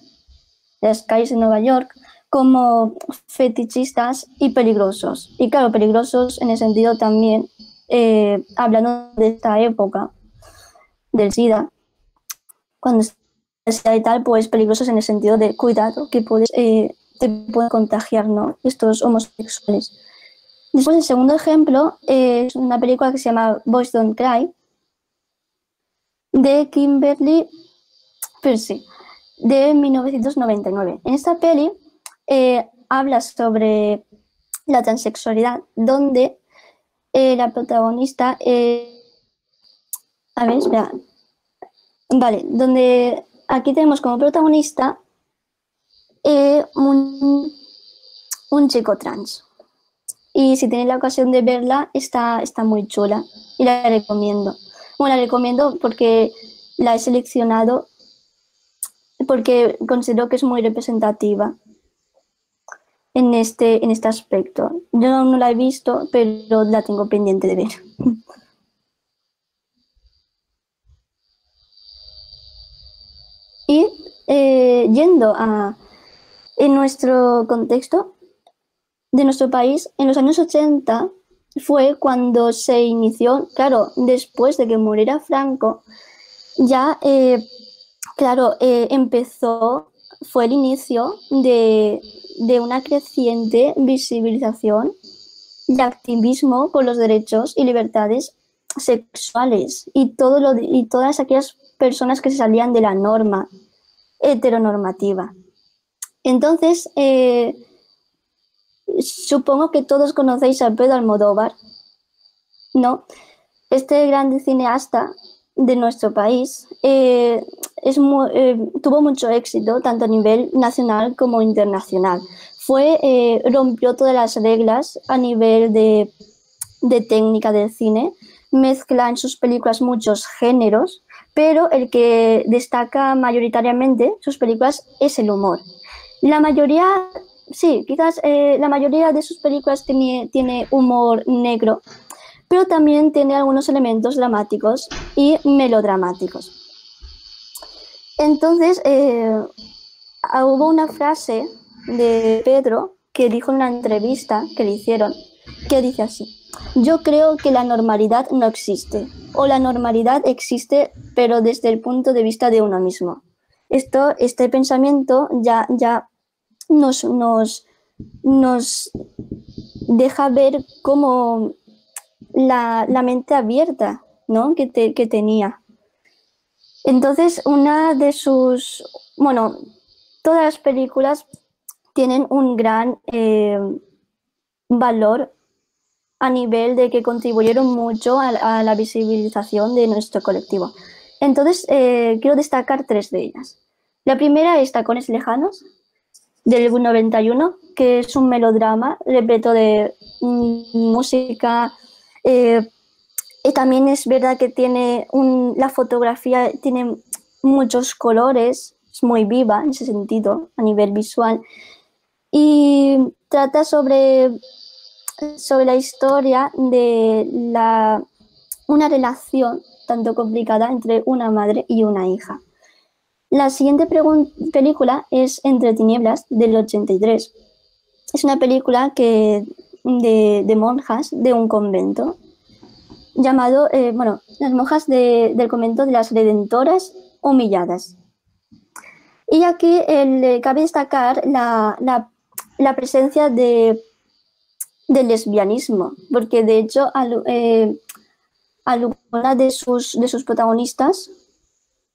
de las calles de Nueva York, como fetichistas y peligrosos. Y claro, peligrosos en el sentido también, hablando de esta época del SIDA, cuando SIDA y tal, pues peligrosos en el sentido de cuidado, que te pueden contagiar, ¿no?, estos homosexuales. Después, el segundo ejemplo es una película que se llama Boys Don't Cry, de Kimberly Peirce, de 1999. En esta peli habla sobre la transexualidad, donde la protagonista donde aquí tenemos como protagonista un chico trans. Y si tenéis la ocasión de verla, está muy chula y la recomiendo. Bueno, la recomiendo porque la he seleccionado porque considero que es muy representativa en este aspecto. Yo no la he visto, pero la tengo pendiente de ver. Y yendo en nuestro contexto de nuestro país, en los años 80 fue cuando se inició, claro, después de que muriera Franco, ya, fue el inicio de de una creciente visibilización y activismo por los derechos y libertades sexuales y todas aquellas personas que se salían de la norma heteronormativa. Entonces, supongo que todos conocéis a Pedro Almodóvar, ¿no? Este gran cineasta de nuestro país tuvo mucho éxito tanto a nivel nacional como internacional. Rompió todas las reglas a nivel de técnica del cine, mezcla en sus películas muchos géneros, pero el que destaca mayoritariamente sus películas es el humor. La mayoría, sí, quizás la mayoría de sus películas tiene humor negro, pero también tiene algunos elementos dramáticos y melodramáticos. Entonces, hubo una frase de Pedro que dijo en una entrevista que le hicieron, que dice así: yo creo que la normalidad no existe, o la normalidad existe, pero desde el punto de vista de uno mismo. Este pensamiento ya nos deja ver cómo la mente abierta, ¿no? que tenía. Entonces, todas las películas tienen un gran valor a nivel de que contribuyeron mucho a la visibilización de nuestro colectivo. Entonces, quiero destacar 3 de ellas. La primera es Tacones Lejanos, del 91, que es un melodrama repleto de música. Y también es verdad que la fotografía tiene muchos colores, es muy viva en ese sentido, a nivel visual. Y trata sobre la historia de una relación tanto complicada entre una madre y una hija. La siguiente película es Entre Tinieblas, del 83. Es una película de monjas de un convento llamado, las monjas del convento de las Redentoras Humilladas. Y aquí cabe destacar la presencia del lesbianismo, porque de hecho alguna de sus protagonistas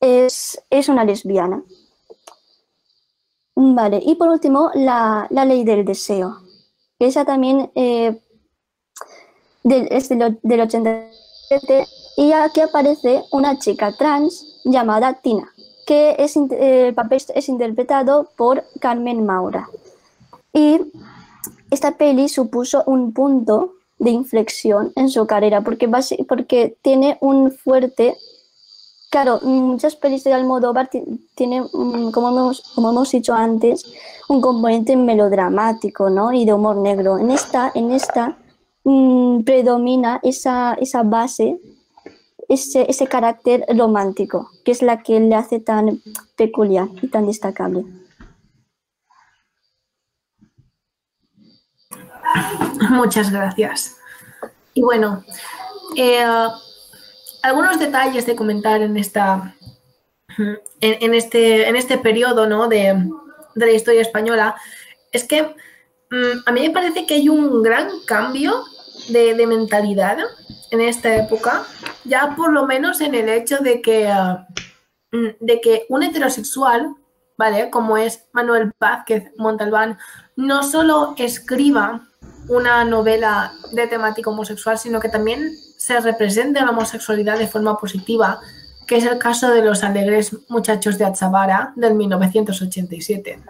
es una lesbiana. Vale, y por último, la ley del deseo, que esa también es del 87, y aquí aparece una chica trans llamada Tina, que el papel es interpretado por Carmen Maura. Y esta peli supuso un punto de inflexión en su carrera, porque tiene un fuerte... Claro, muchas pelis de Almodóvar tienen, como hemos dicho antes, un componente melodramático, ¿no? Y de humor negro. En esta predomina esa base, ese carácter romántico, que es la que le hace tan peculiar y tan destacable. Muchas gracias. Y bueno, algunos detalles de comentar en este periodo, ¿no? de la historia española, es que a mí me parece que hay un gran cambio de mentalidad en esta época, ya por lo menos en el hecho de que un heterosexual, ¿vale?, como es Manuel Vázquez Montalbán, no solo escriba una novela de temática homosexual, sino que también se represente la homosexualidad de forma positiva, que es el caso de Los alegres muchachos de Atxabara, del 1987.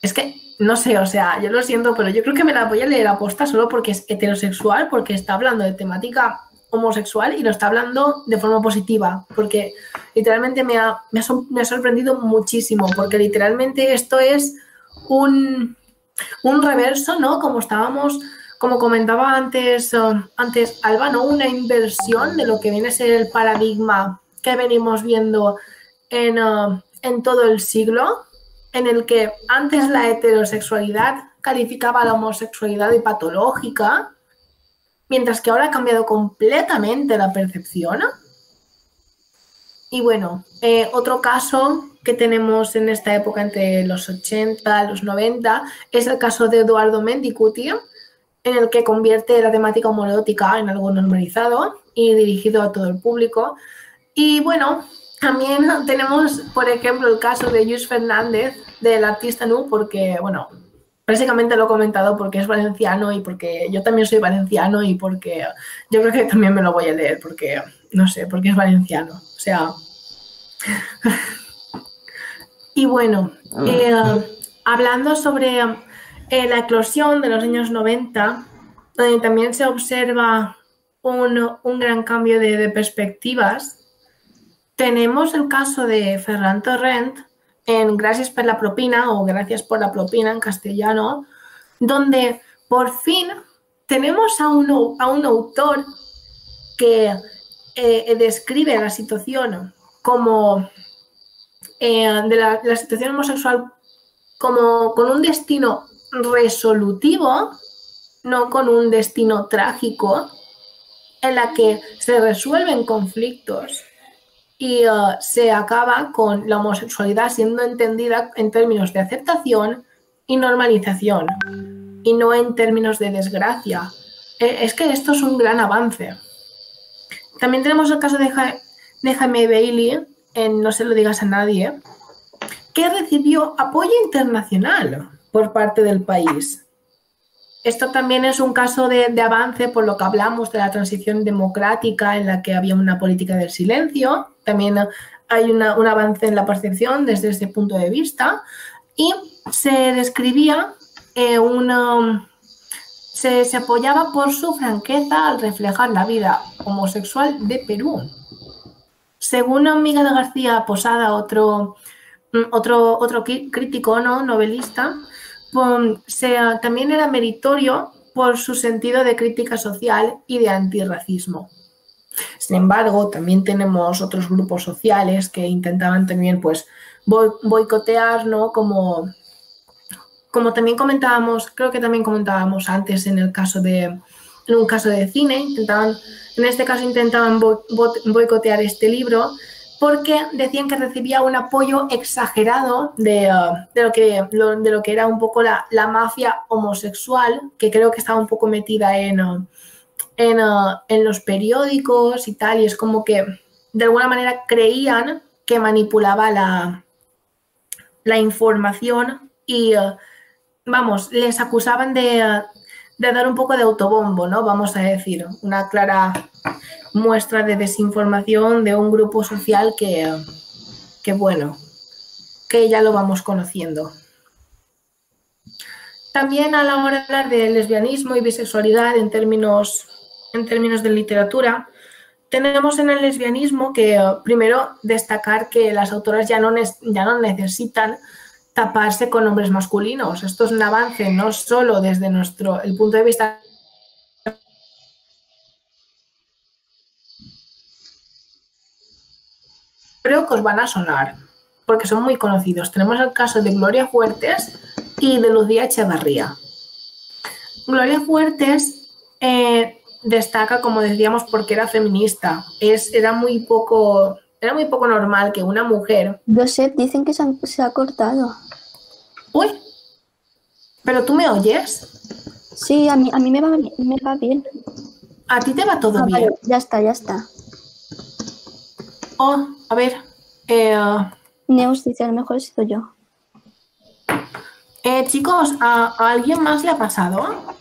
Es que, no sé, o sea, yo lo siento, pero yo creo que me la voy a leer a posta solo porque es heterosexual, porque está hablando de temática homosexual y lo está hablando de forma positiva, porque literalmente me ha sorprendido muchísimo, porque literalmente esto es un reverso, ¿no? Como comentaba antes Alba, ¿no? Una inversión de lo que viene a ser el paradigma que venimos viendo en todo el siglo, en el que antes la heterosexualidad calificaba la homosexualidad de patológica, mientras que ahora ha cambiado completamente la percepción. Y bueno, otro caso que tenemos en esta época entre los 80 y los 90 es el caso de Eduardo Mendicuti, en el que convierte la temática homoerótica en algo normalizado y dirigido a todo el público. Y bueno, también tenemos, por ejemplo, el caso de Lluís Fernández, del artista nu, porque, bueno, básicamente lo he comentado porque es valenciano y porque yo también soy valenciano y porque yo creo que también me lo voy a leer porque, no sé, porque es valenciano. O sea... Y bueno, hablando sobre la eclosión de los años 90, donde también se observa un gran cambio de perspectivas, tenemos el caso de Ferran Torrent en Gracias per la propina o Gracias por la propina en castellano, donde por fin tenemos a un autor que describe la situación como de la situación homosexual como con un destino resolutivo, no con un destino trágico, en la que se resuelven conflictos y se acaba con la homosexualidad siendo entendida en términos de aceptación y normalización, y no en términos de desgracia. Es que esto es un gran avance. También tenemos el caso de Jaime Bailey, en No se lo digas a nadie, que recibió apoyo internacional por parte del país. Esto también es un caso de avance por lo que hablamos de la transición democrática en la que había una política del silencio. También hay un avance en la percepción desde ese punto de vista y se describía se apoyaba por su franqueza al reflejar la vida homosexual de Perú. Según Miguel García Posada, otro crítico, ¿no?, novelista, también era meritorio por su sentido de crítica social y de antirracismo. Sin embargo, también tenemos otros grupos sociales que intentaban también pues, boicotear, ¿no?, como también comentábamos, creo que también comentábamos antes en un caso de cine, en este caso intentaban boicotear este libro porque decían que recibía un apoyo exagerado de lo que era un poco la mafia homosexual, que creo que estaba un poco metida en los periódicos y tal, y es como que de alguna manera creían que manipulaba la información y, les acusaban de dar un poco de autobombo, ¿no? Vamos a decir, una clara muestra de desinformación de un grupo social que ya lo vamos conociendo. También a la hora de hablar de lesbianismo y bisexualidad en términos de literatura, tenemos en el lesbianismo que primero destacar que las autoras ya no necesitan taparse con hombres masculinos. Esto es un avance no solo desde el punto de vista creo que os van a sonar, porque son muy conocidos. Tenemos el caso de Gloria Fuertes y de Lucía Echevarría. Gloria Fuertes destaca, como decíamos, porque era feminista. Era muy poco normal que una mujer... Josep, dicen que se ha cortado. Uy, ¿pero tú me oyes? Sí, a mí me va bien. ¿A ti te va todo bien? Vale, ya está. Oh, a ver. Neus dice, a lo mejor he sido yo. Chicos, ¿a alguien más le ha pasado?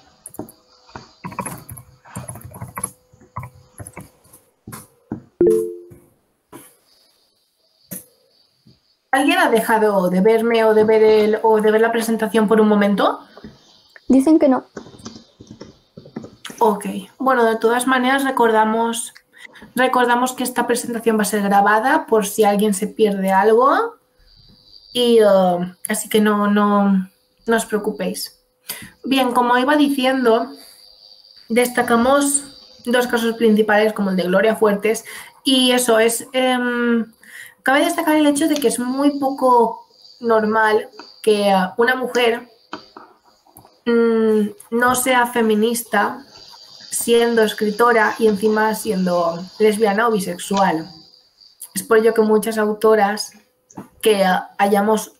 ¿Alguien ha dejado de verme o de ver la presentación por un momento? Dicen que no. Ok. Bueno, de todas maneras recordamos que esta presentación va a ser grabada por si alguien se pierde algo y así que no os preocupéis. Bien, como iba diciendo, destacamos dos casos principales como el de Gloria Fuertes y eso es... cabe destacar el hecho de que es muy poco normal que una mujer no sea feminista siendo escritora y encima siendo lesbiana o bisexual. Es por ello que muchas autoras que hayamos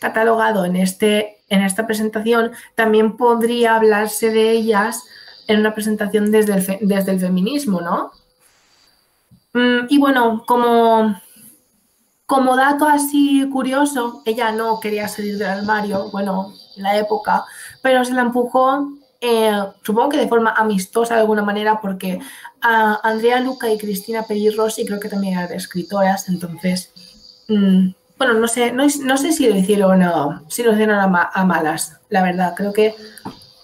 catalogado en esta presentación, también podría hablarse de ellas en una presentación desde el feminismo, ¿no? Y bueno, como dato así curioso, ella no quería salir del armario, bueno, en la época, pero se la empujó, supongo que de forma amistosa de alguna manera, porque Andrea Luca y Cristina Peri Rossi creo que también eran escritoras, entonces, bueno, no sé si lo hicieron a malas, la verdad, creo que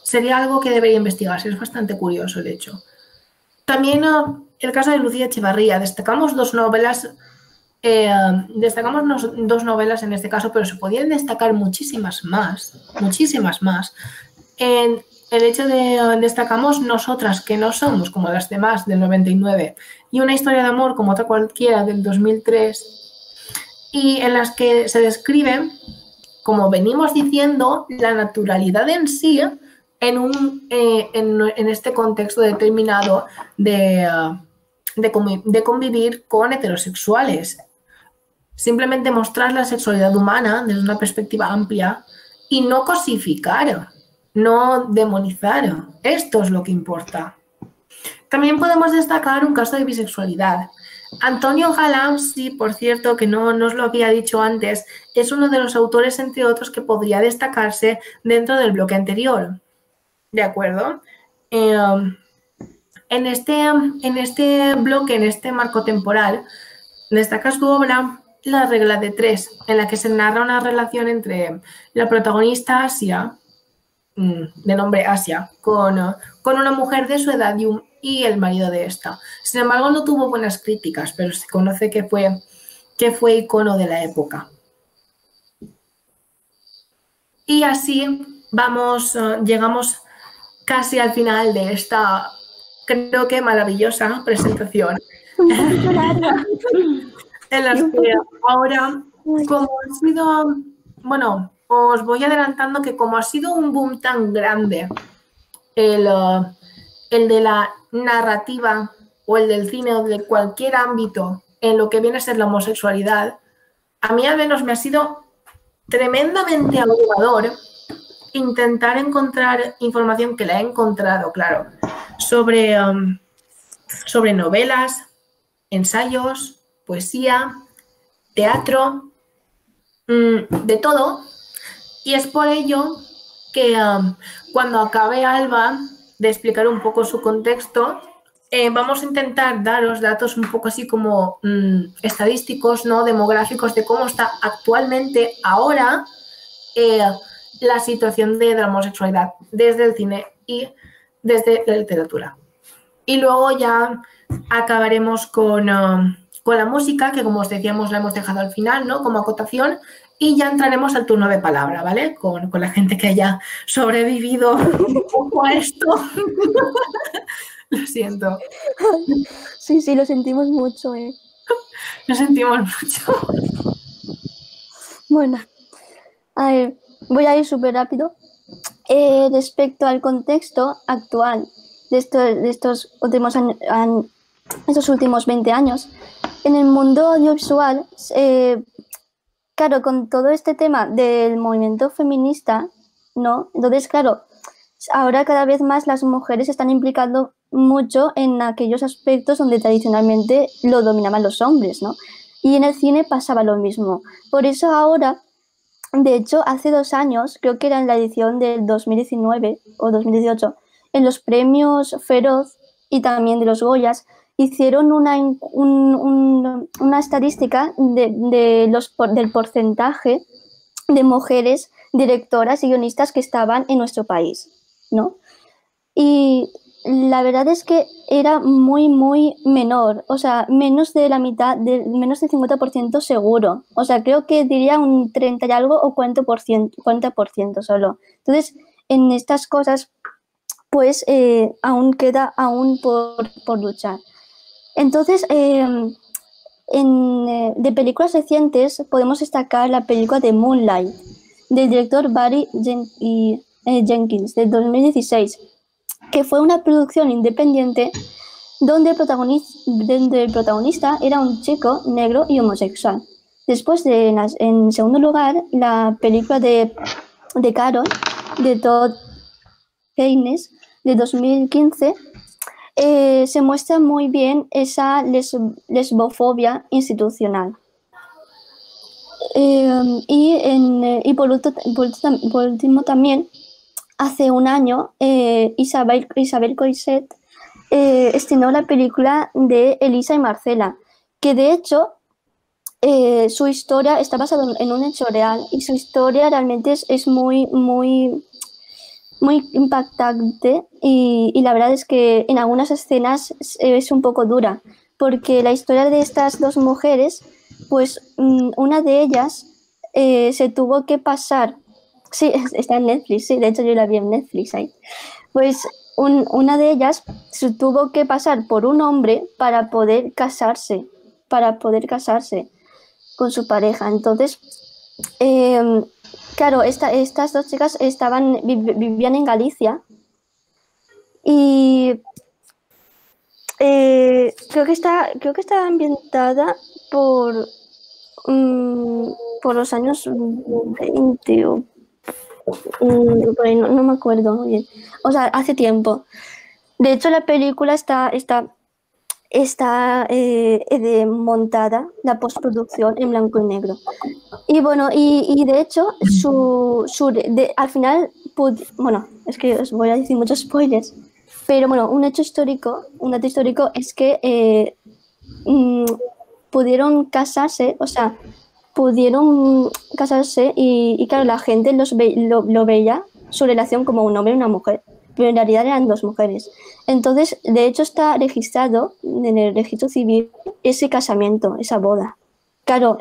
sería algo que debería investigarse, es bastante curioso el hecho. También el caso de Lucía Echevarría, destacamos dos novelas en este caso, pero se podían destacar muchísimas más. En el hecho de destacamos Nosotras, que no somos como las demás, del 99, y Una historia de amor como otra cualquiera, del 2003, y en las que se describe, como venimos diciendo, la naturalidad en sí en este contexto determinado de convivir con heterosexuales. Simplemente mostrar la sexualidad humana desde una perspectiva amplia y no cosificar, no demonizar. Esto es lo que importa. También podemos destacar un caso de bisexualidad. Antonio Galán, sí, por cierto, que no os lo había dicho antes, es uno de los autores, entre otros, que podría destacarse dentro del bloque anterior. ¿De acuerdo? En este bloque, en este marco temporal, destaca su obra La regla de tres, en la que se narra una relación entre la protagonista Asia, de nombre Asia, con una mujer de su edad y el marido de esta. Sin embargo, no tuvo buenas críticas, pero se conoce que fue icono de la época. Y así llegamos casi al final de esta, creo que maravillosa presentación. En las que ahora, como ha sido, bueno, os voy adelantando que como ha sido un boom tan grande el de la narrativa o el del cine o de cualquier ámbito en lo que viene a ser la homosexualidad, a mí al menos me ha sido tremendamente abrumador intentar encontrar información, que la he encontrado, claro, sobre novelas, ensayos, poesía, teatro, de todo. Y es por ello que cuando acabe Alba de explicar un poco su contexto, vamos a intentar daros datos un poco así como estadísticos, ¿no? Demográficos, de cómo está actualmente ahora la situación de la homosexualidad desde el cine y desde la literatura. Y luego ya acabaremos con la música, que como os decíamos la hemos dejado al final, ¿no? Como acotación, y ya entraremos al turno de palabra, ¿vale? Con la gente que haya sobrevivido un poco a esto. Lo siento. Sí, lo sentimos mucho, Lo sentimos mucho. Bueno, a ver, voy a ir súper rápido. Respecto al contexto actual de estos últimos 20 años, en el mundo audiovisual, claro, con todo este tema del movimiento feminista, ¿no? Entonces, claro, ahora cada vez más las mujeres se están implicando mucho en aquellos aspectos donde tradicionalmente lo dominaban los hombres, ¿no? Y en el cine pasaba lo mismo. Por eso ahora, de hecho, hace 2 años, creo que era en la edición del 2019 o 2018, en los premios Feroz y también de los Goyas, hicieron una estadística del porcentaje de mujeres directoras y guionistas que estaban en nuestro país, ¿no? Y la verdad es que era muy, muy menor, o sea, menos de la mitad, menos del 50% seguro. O sea, creo que diría un 30 y algo o 40% solo. Entonces, en estas cosas, pues aún queda por luchar. Entonces, de películas recientes podemos destacar la película de Moonlight, del director Barry Jenkins, del 2016, que fue una producción independiente donde el protagonista era un chico negro y homosexual. Después, en segundo lugar, la película de Carol, de Todd Haynes, de 2015, se muestra muy bien esa lesbofobia institucional. Y por último también, hace un año, Isabel Coixet estrenó la película de Elisa y Marcela, que de hecho su historia está basada en un hecho real y su historia realmente es muy impactante y la verdad es que en algunas escenas es un poco dura, porque la historia de estas dos mujeres, pues una de ellas se tuvo que pasar, sí, está en Netflix, sí, de hecho yo la vi en Netflix ahí, pues una de ellas se tuvo que pasar por un hombre para poder casarse con su pareja. Entonces, claro, estas dos chicas vivían en Galicia y creo que está ambientada por los años 20 o por ahí, no me acuerdo muy bien. O sea, hace tiempo. De hecho, la película está montada, la postproducción, en blanco y negro. Y bueno, y de hecho, al final, bueno, es que os voy a decir muchos spoilers, pero bueno, un dato histórico es que pudieron casarse, y claro, la gente lo veía su relación como un hombre y una mujer, pero en realidad eran dos mujeres. Entonces, de hecho, está registrado en el registro civil ese casamiento, esa boda. Claro,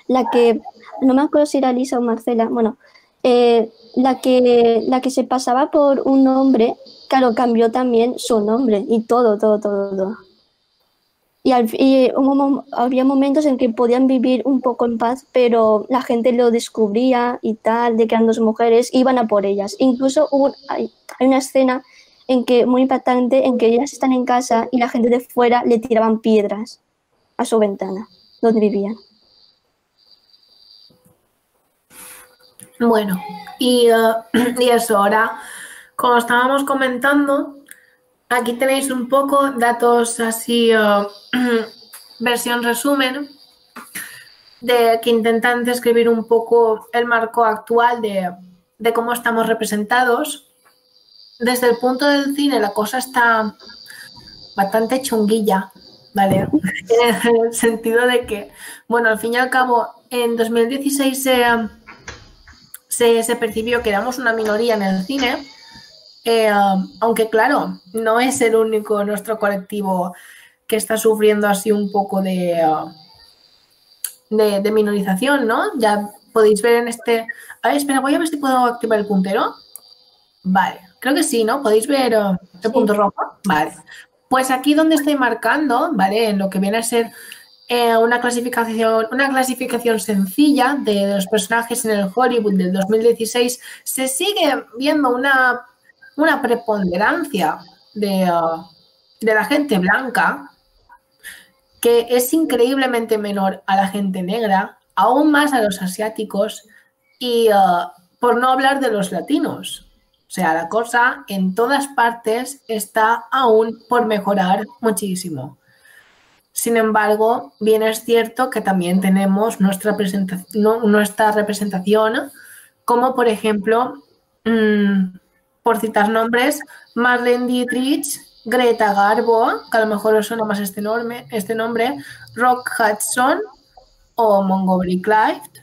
la que, no me acuerdo si era Lisa o Marcela, bueno, la que se pasaba por un hombre, claro, cambió también su nombre y todo. Y había momentos en que podían vivir un poco en paz, pero la gente lo descubría y tal, de que eran dos mujeres, iban a por ellas. Incluso hay una escena muy impactante en que ellas están en casa y la gente de fuera le tiraban piedras a su ventana, donde vivían. Bueno, y eso, ahora, como estábamos comentando, aquí tenéis un poco datos así, versión resumen, que intentan describir un poco el marco actual de cómo estamos representados. Desde el punto del cine la cosa está bastante chunguilla, ¿vale? En el sentido de que, bueno, al fin y al cabo, en 2016 se percibió que éramos una minoría en el cine, aunque claro, no es el único nuestro colectivo que está sufriendo así un poco de minorización, ¿no? Ya podéis ver en este... A ver, espera, voy a ver si puedo activar el puntero. Vale, creo que sí, ¿no? ¿Podéis ver el punto rojo? Vale. Pues aquí donde estoy marcando, ¿vale? En lo que viene a ser una clasificación sencilla de los personajes en el Hollywood del 2016, se sigue viendo una preponderancia de la gente blanca que es increíblemente menor a la gente negra, aún más a los asiáticos y por no hablar de los latinos. O sea, la cosa en todas partes está aún por mejorar muchísimo. Sin embargo, bien es cierto que también tenemos nuestra representación, como por ejemplo, por citar nombres, Marlene Dietrich, Greta Garbo, que a lo mejor os suena más este nombre, Rock Hudson o Montgomery Clift.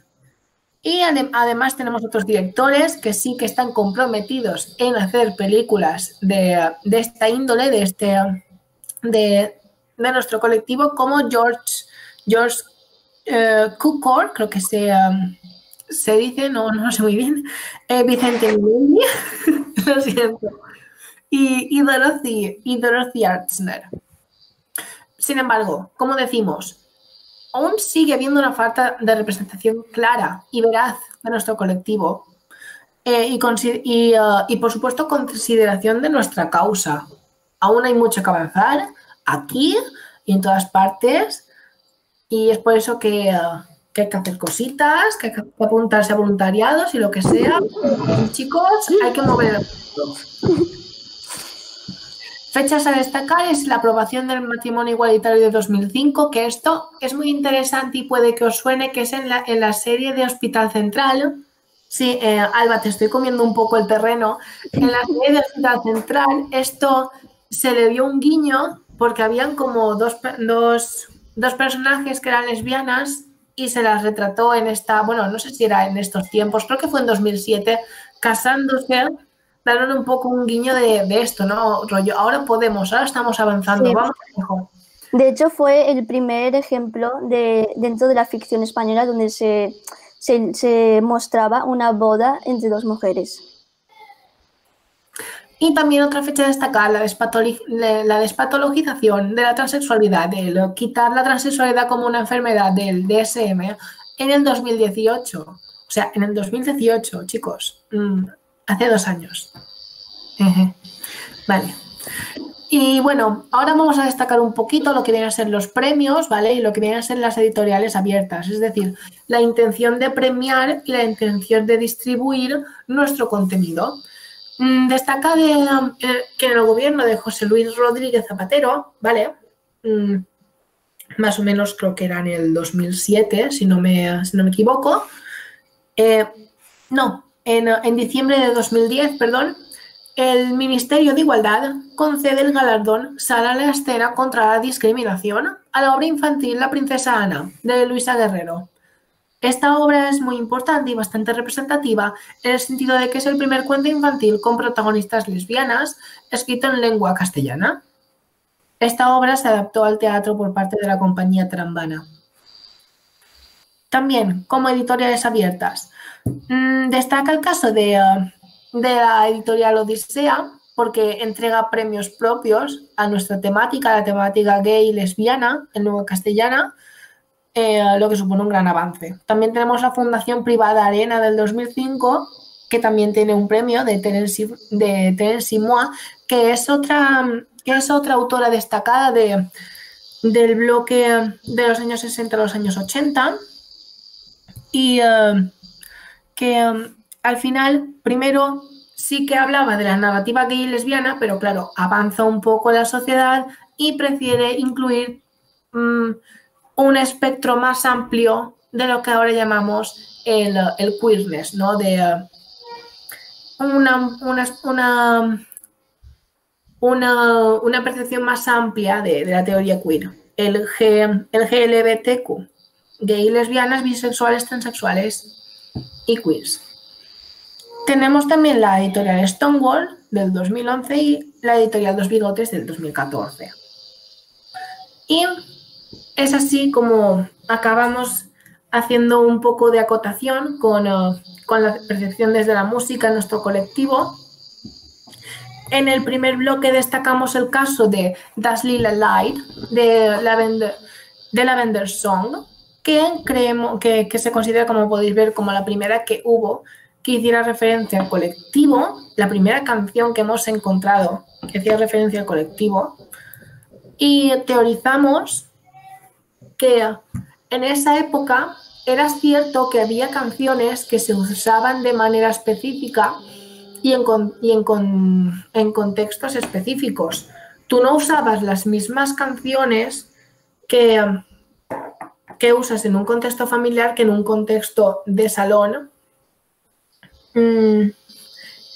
Y además tenemos otros directores que sí que están comprometidos en hacer películas de esta índole, de nuestro colectivo, como George Cukor, creo que se dice, no sé muy bien, Vicente Minelli, lo siento, y Dorothy Artzner. Sin embargo, como decimos, aún sigue habiendo una falta de representación clara y veraz de nuestro colectivo y por supuesto consideración de nuestra causa. Aún hay mucho que avanzar aquí y en todas partes, Y es por eso que hay que hacer cositas, que hay que apuntarse a voluntariados y lo que sea. Chicos, hay que mover el mundo. Fechas a destacar es la aprobación del matrimonio igualitario de 2005, que esto es muy interesante y puede que os suene, que es en la serie de Hospital Central. Sí, Alba, te estoy comiendo un poco el terreno. En la serie de Hospital Central esto se le dio un guiño porque habían como dos personajes que eran lesbianas y se las retrató en esta, bueno, no sé si era en estos tiempos, creo que fue en 2007, casándose. Daron un poco un guiño de esto, ¿no? Rollo, ahora podemos, ahora estamos avanzando, Sí. vamos mejor. De hecho, fue el primer ejemplo dentro de la ficción española donde se mostraba una boda entre dos mujeres. Y también otra fecha destacada, la despatologización de la transexualidad, de quitar la transexualidad como una enfermedad del DSM en el 2018. O sea, en el 2018, chicos, hace 2 años. Vale. Y bueno, ahora vamos a destacar un poquito lo que vienen a ser los premios, ¿vale? Y lo que vienen a ser las editoriales abiertas, es decir, la intención de premiar y la intención de distribuir nuestro contenido. Destaca que en el gobierno de José Luis Rodríguez Zapatero, ¿vale? Más o menos creo que era en el 2007, si no me equivoco. En diciembre de 2010, perdón, el Ministerio de Igualdad concede el galardón Sal a la escena contra la discriminación a la obra infantil La princesa Ana, de Luisa Guerrero. Esta obra es muy importante y bastante representativa en el sentido de que es el primer cuento infantil con protagonistas lesbianas escrito en lengua castellana. Esta obra se adaptó al teatro por parte de la compañía Trambana. También, como editoriales abiertas, destaca el caso de la editorial Odisea, porque entrega premios propios a nuestra temática, la temática gay y lesbiana en lengua castellana, lo que supone un gran avance. También tenemos la Fundación Privada Arena del 2005, que también tiene un premio de Terence Moix, que es otra autora destacada del bloque de los años 60 a los años 80 y que al final, primero, sí que hablaba de la narrativa gay y lesbiana, pero claro, avanza un poco la sociedad y prefiere incluir un espectro más amplio de lo que ahora llamamos el queerness, ¿no? De una percepción más amplia de la teoría queer. El GLBTQ, gay, lesbianas, bisexuales, transexuales y queers. Tenemos también la editorial Stonewall del 2011 y la editorial Dos Bigotes del 2014. Y es así como acabamos haciendo un poco de acotación con la percepción desde la música en nuestro colectivo. En el primer bloque destacamos el caso de Das Lila Light de Lavender Song, que se considera, como podéis ver, como la primera que hubo que hiciera referencia al colectivo, la primera canción que hemos encontrado que hacía referencia al colectivo, y teorizamos que en esa época era cierto que había canciones que se usaban de manera específica y en contextos específicos. Tú no usabas las mismas canciones que usas en un contexto familiar que en un contexto de salón.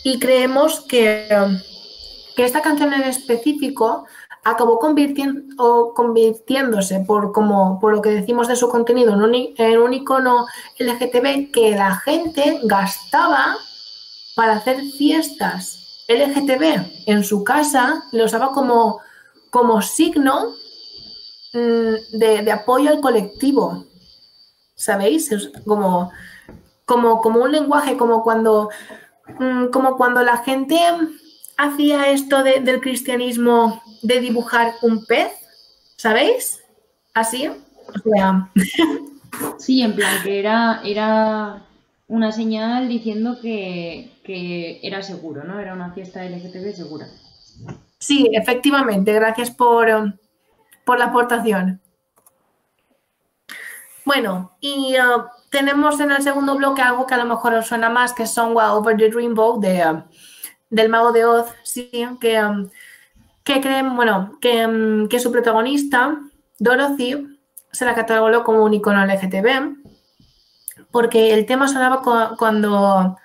Y creemos que esta canción en específico acabó convirtiéndose por lo que decimos de su contenido en un icono LGTB que la gente gastaba para hacer fiestas LGTB en su casa, lo usaba como signo de apoyo al colectivo, ¿sabéis? Es como un lenguaje, como cuando la gente hacía esto del cristianismo de dibujar un pez, ¿sabéis? Así, o sea... Sí, en plan que era una señal diciendo que era seguro, ¿no? Era una fiesta LGTB segura. Sí, efectivamente, gracias por la aportación. Bueno, y tenemos en el segundo bloque algo que a lo mejor os suena más, que es Somewhere Over the Rainbow del Mago de Oz, sí, que creen, bueno, que su protagonista, Dorothy, se la catalogó como un icono LGTB, porque el tema sonaba cuando...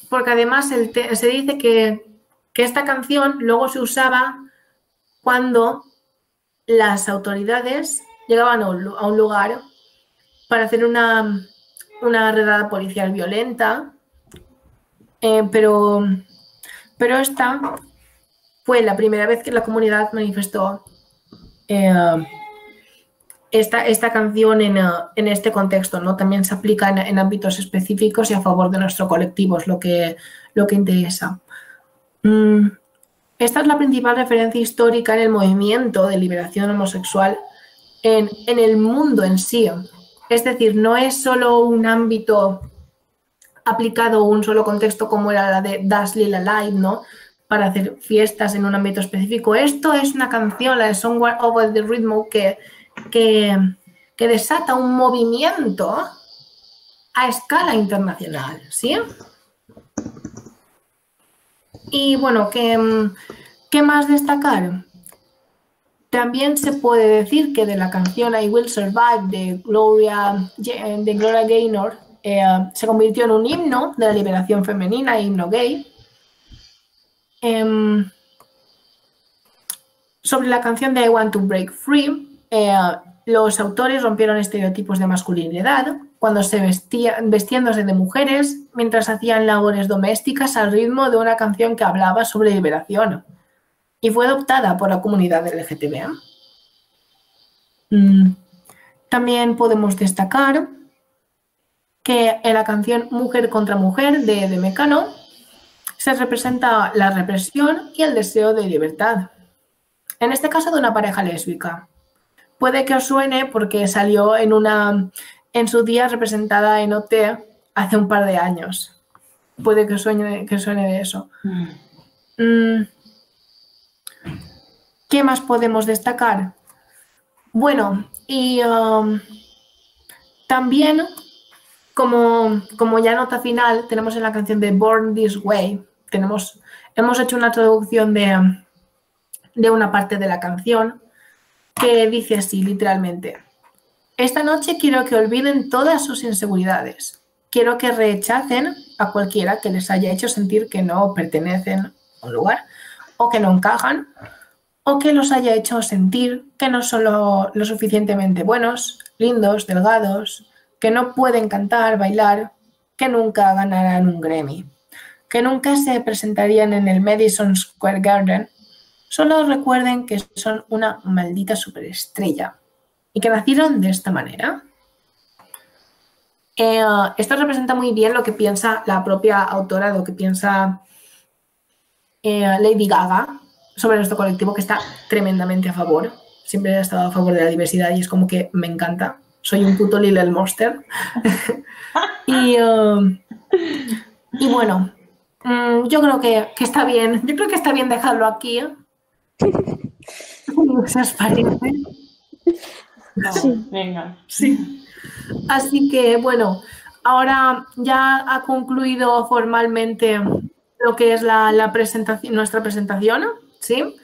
porque además se dice que esta canción luego se usaba cuando las autoridades llegaban a un lugar para hacer una redada policial violenta, pero esta fue la primera vez que la comunidad manifestó esta canción en este contexto, ¿no? También se aplica en ámbitos específicos y a favor de nuestro colectivo, es lo que interesa. Esta es la principal referencia histórica en el movimiento de liberación homosexual en el mundo en sí. Es decir, no es solo un ámbito aplicado a un solo contexto como era la de Das Lila Light, ¿no? Para hacer fiestas en un ámbito específico. Esto es una canción, la de Somewhere Over the Rainbow, que desata un movimiento a escala internacional, ¿sí? Y bueno, ¿qué más destacar? También se puede decir que de la canción I Will Survive de Gloria Gaynor se convirtió en un himno de la liberación femenina, himno gay. Sobre la canción de I Want to Break Free, los autores rompieron estereotipos de masculinidad cuando se vestiéndose de mujeres mientras hacían labores domésticas al ritmo de una canción que hablaba sobre liberación y fue adoptada por la comunidad LGTB. También podemos destacar que en la canción Mujer contra Mujer de Mecano se representa la represión y el deseo de libertad, en este caso de una pareja lésbica. Puede que os suene porque salió en su día representada en OT hace un par de años. Puede que suene de eso. ¿Qué más podemos destacar? Bueno, y también, como ya nota final, tenemos en la canción de Born This Way, hemos hecho una traducción de una parte de la canción que dice así, literalmente: esta noche quiero que olviden todas sus inseguridades. Quiero que rechacen a cualquiera que les haya hecho sentir que no pertenecen a un lugar o que no encajan o que los haya hecho sentir que no son lo suficientemente buenos, lindos, delgados, que no pueden cantar, bailar, que nunca ganarán un Grammy, que nunca se presentarían en el Madison Square Garden. Solo recuerden que son una maldita superestrella y que nacieron de esta manera. Esto representa muy bien lo que piensa la propia autora, lo que piensa Lady Gaga sobre nuestro colectivo, que está tremendamente a favor. Siempre ha estado a favor de la diversidad y es como que me encanta. Soy un puto Little Monster. y bueno, yo creo que está bien. Yo creo que está bien dejarlo aquí. ¿Qué os parece? Sí. Venga. Sí. Así que, bueno, ahora ya ha concluido formalmente lo que es la presentación, nuestra presentación, ¿sí?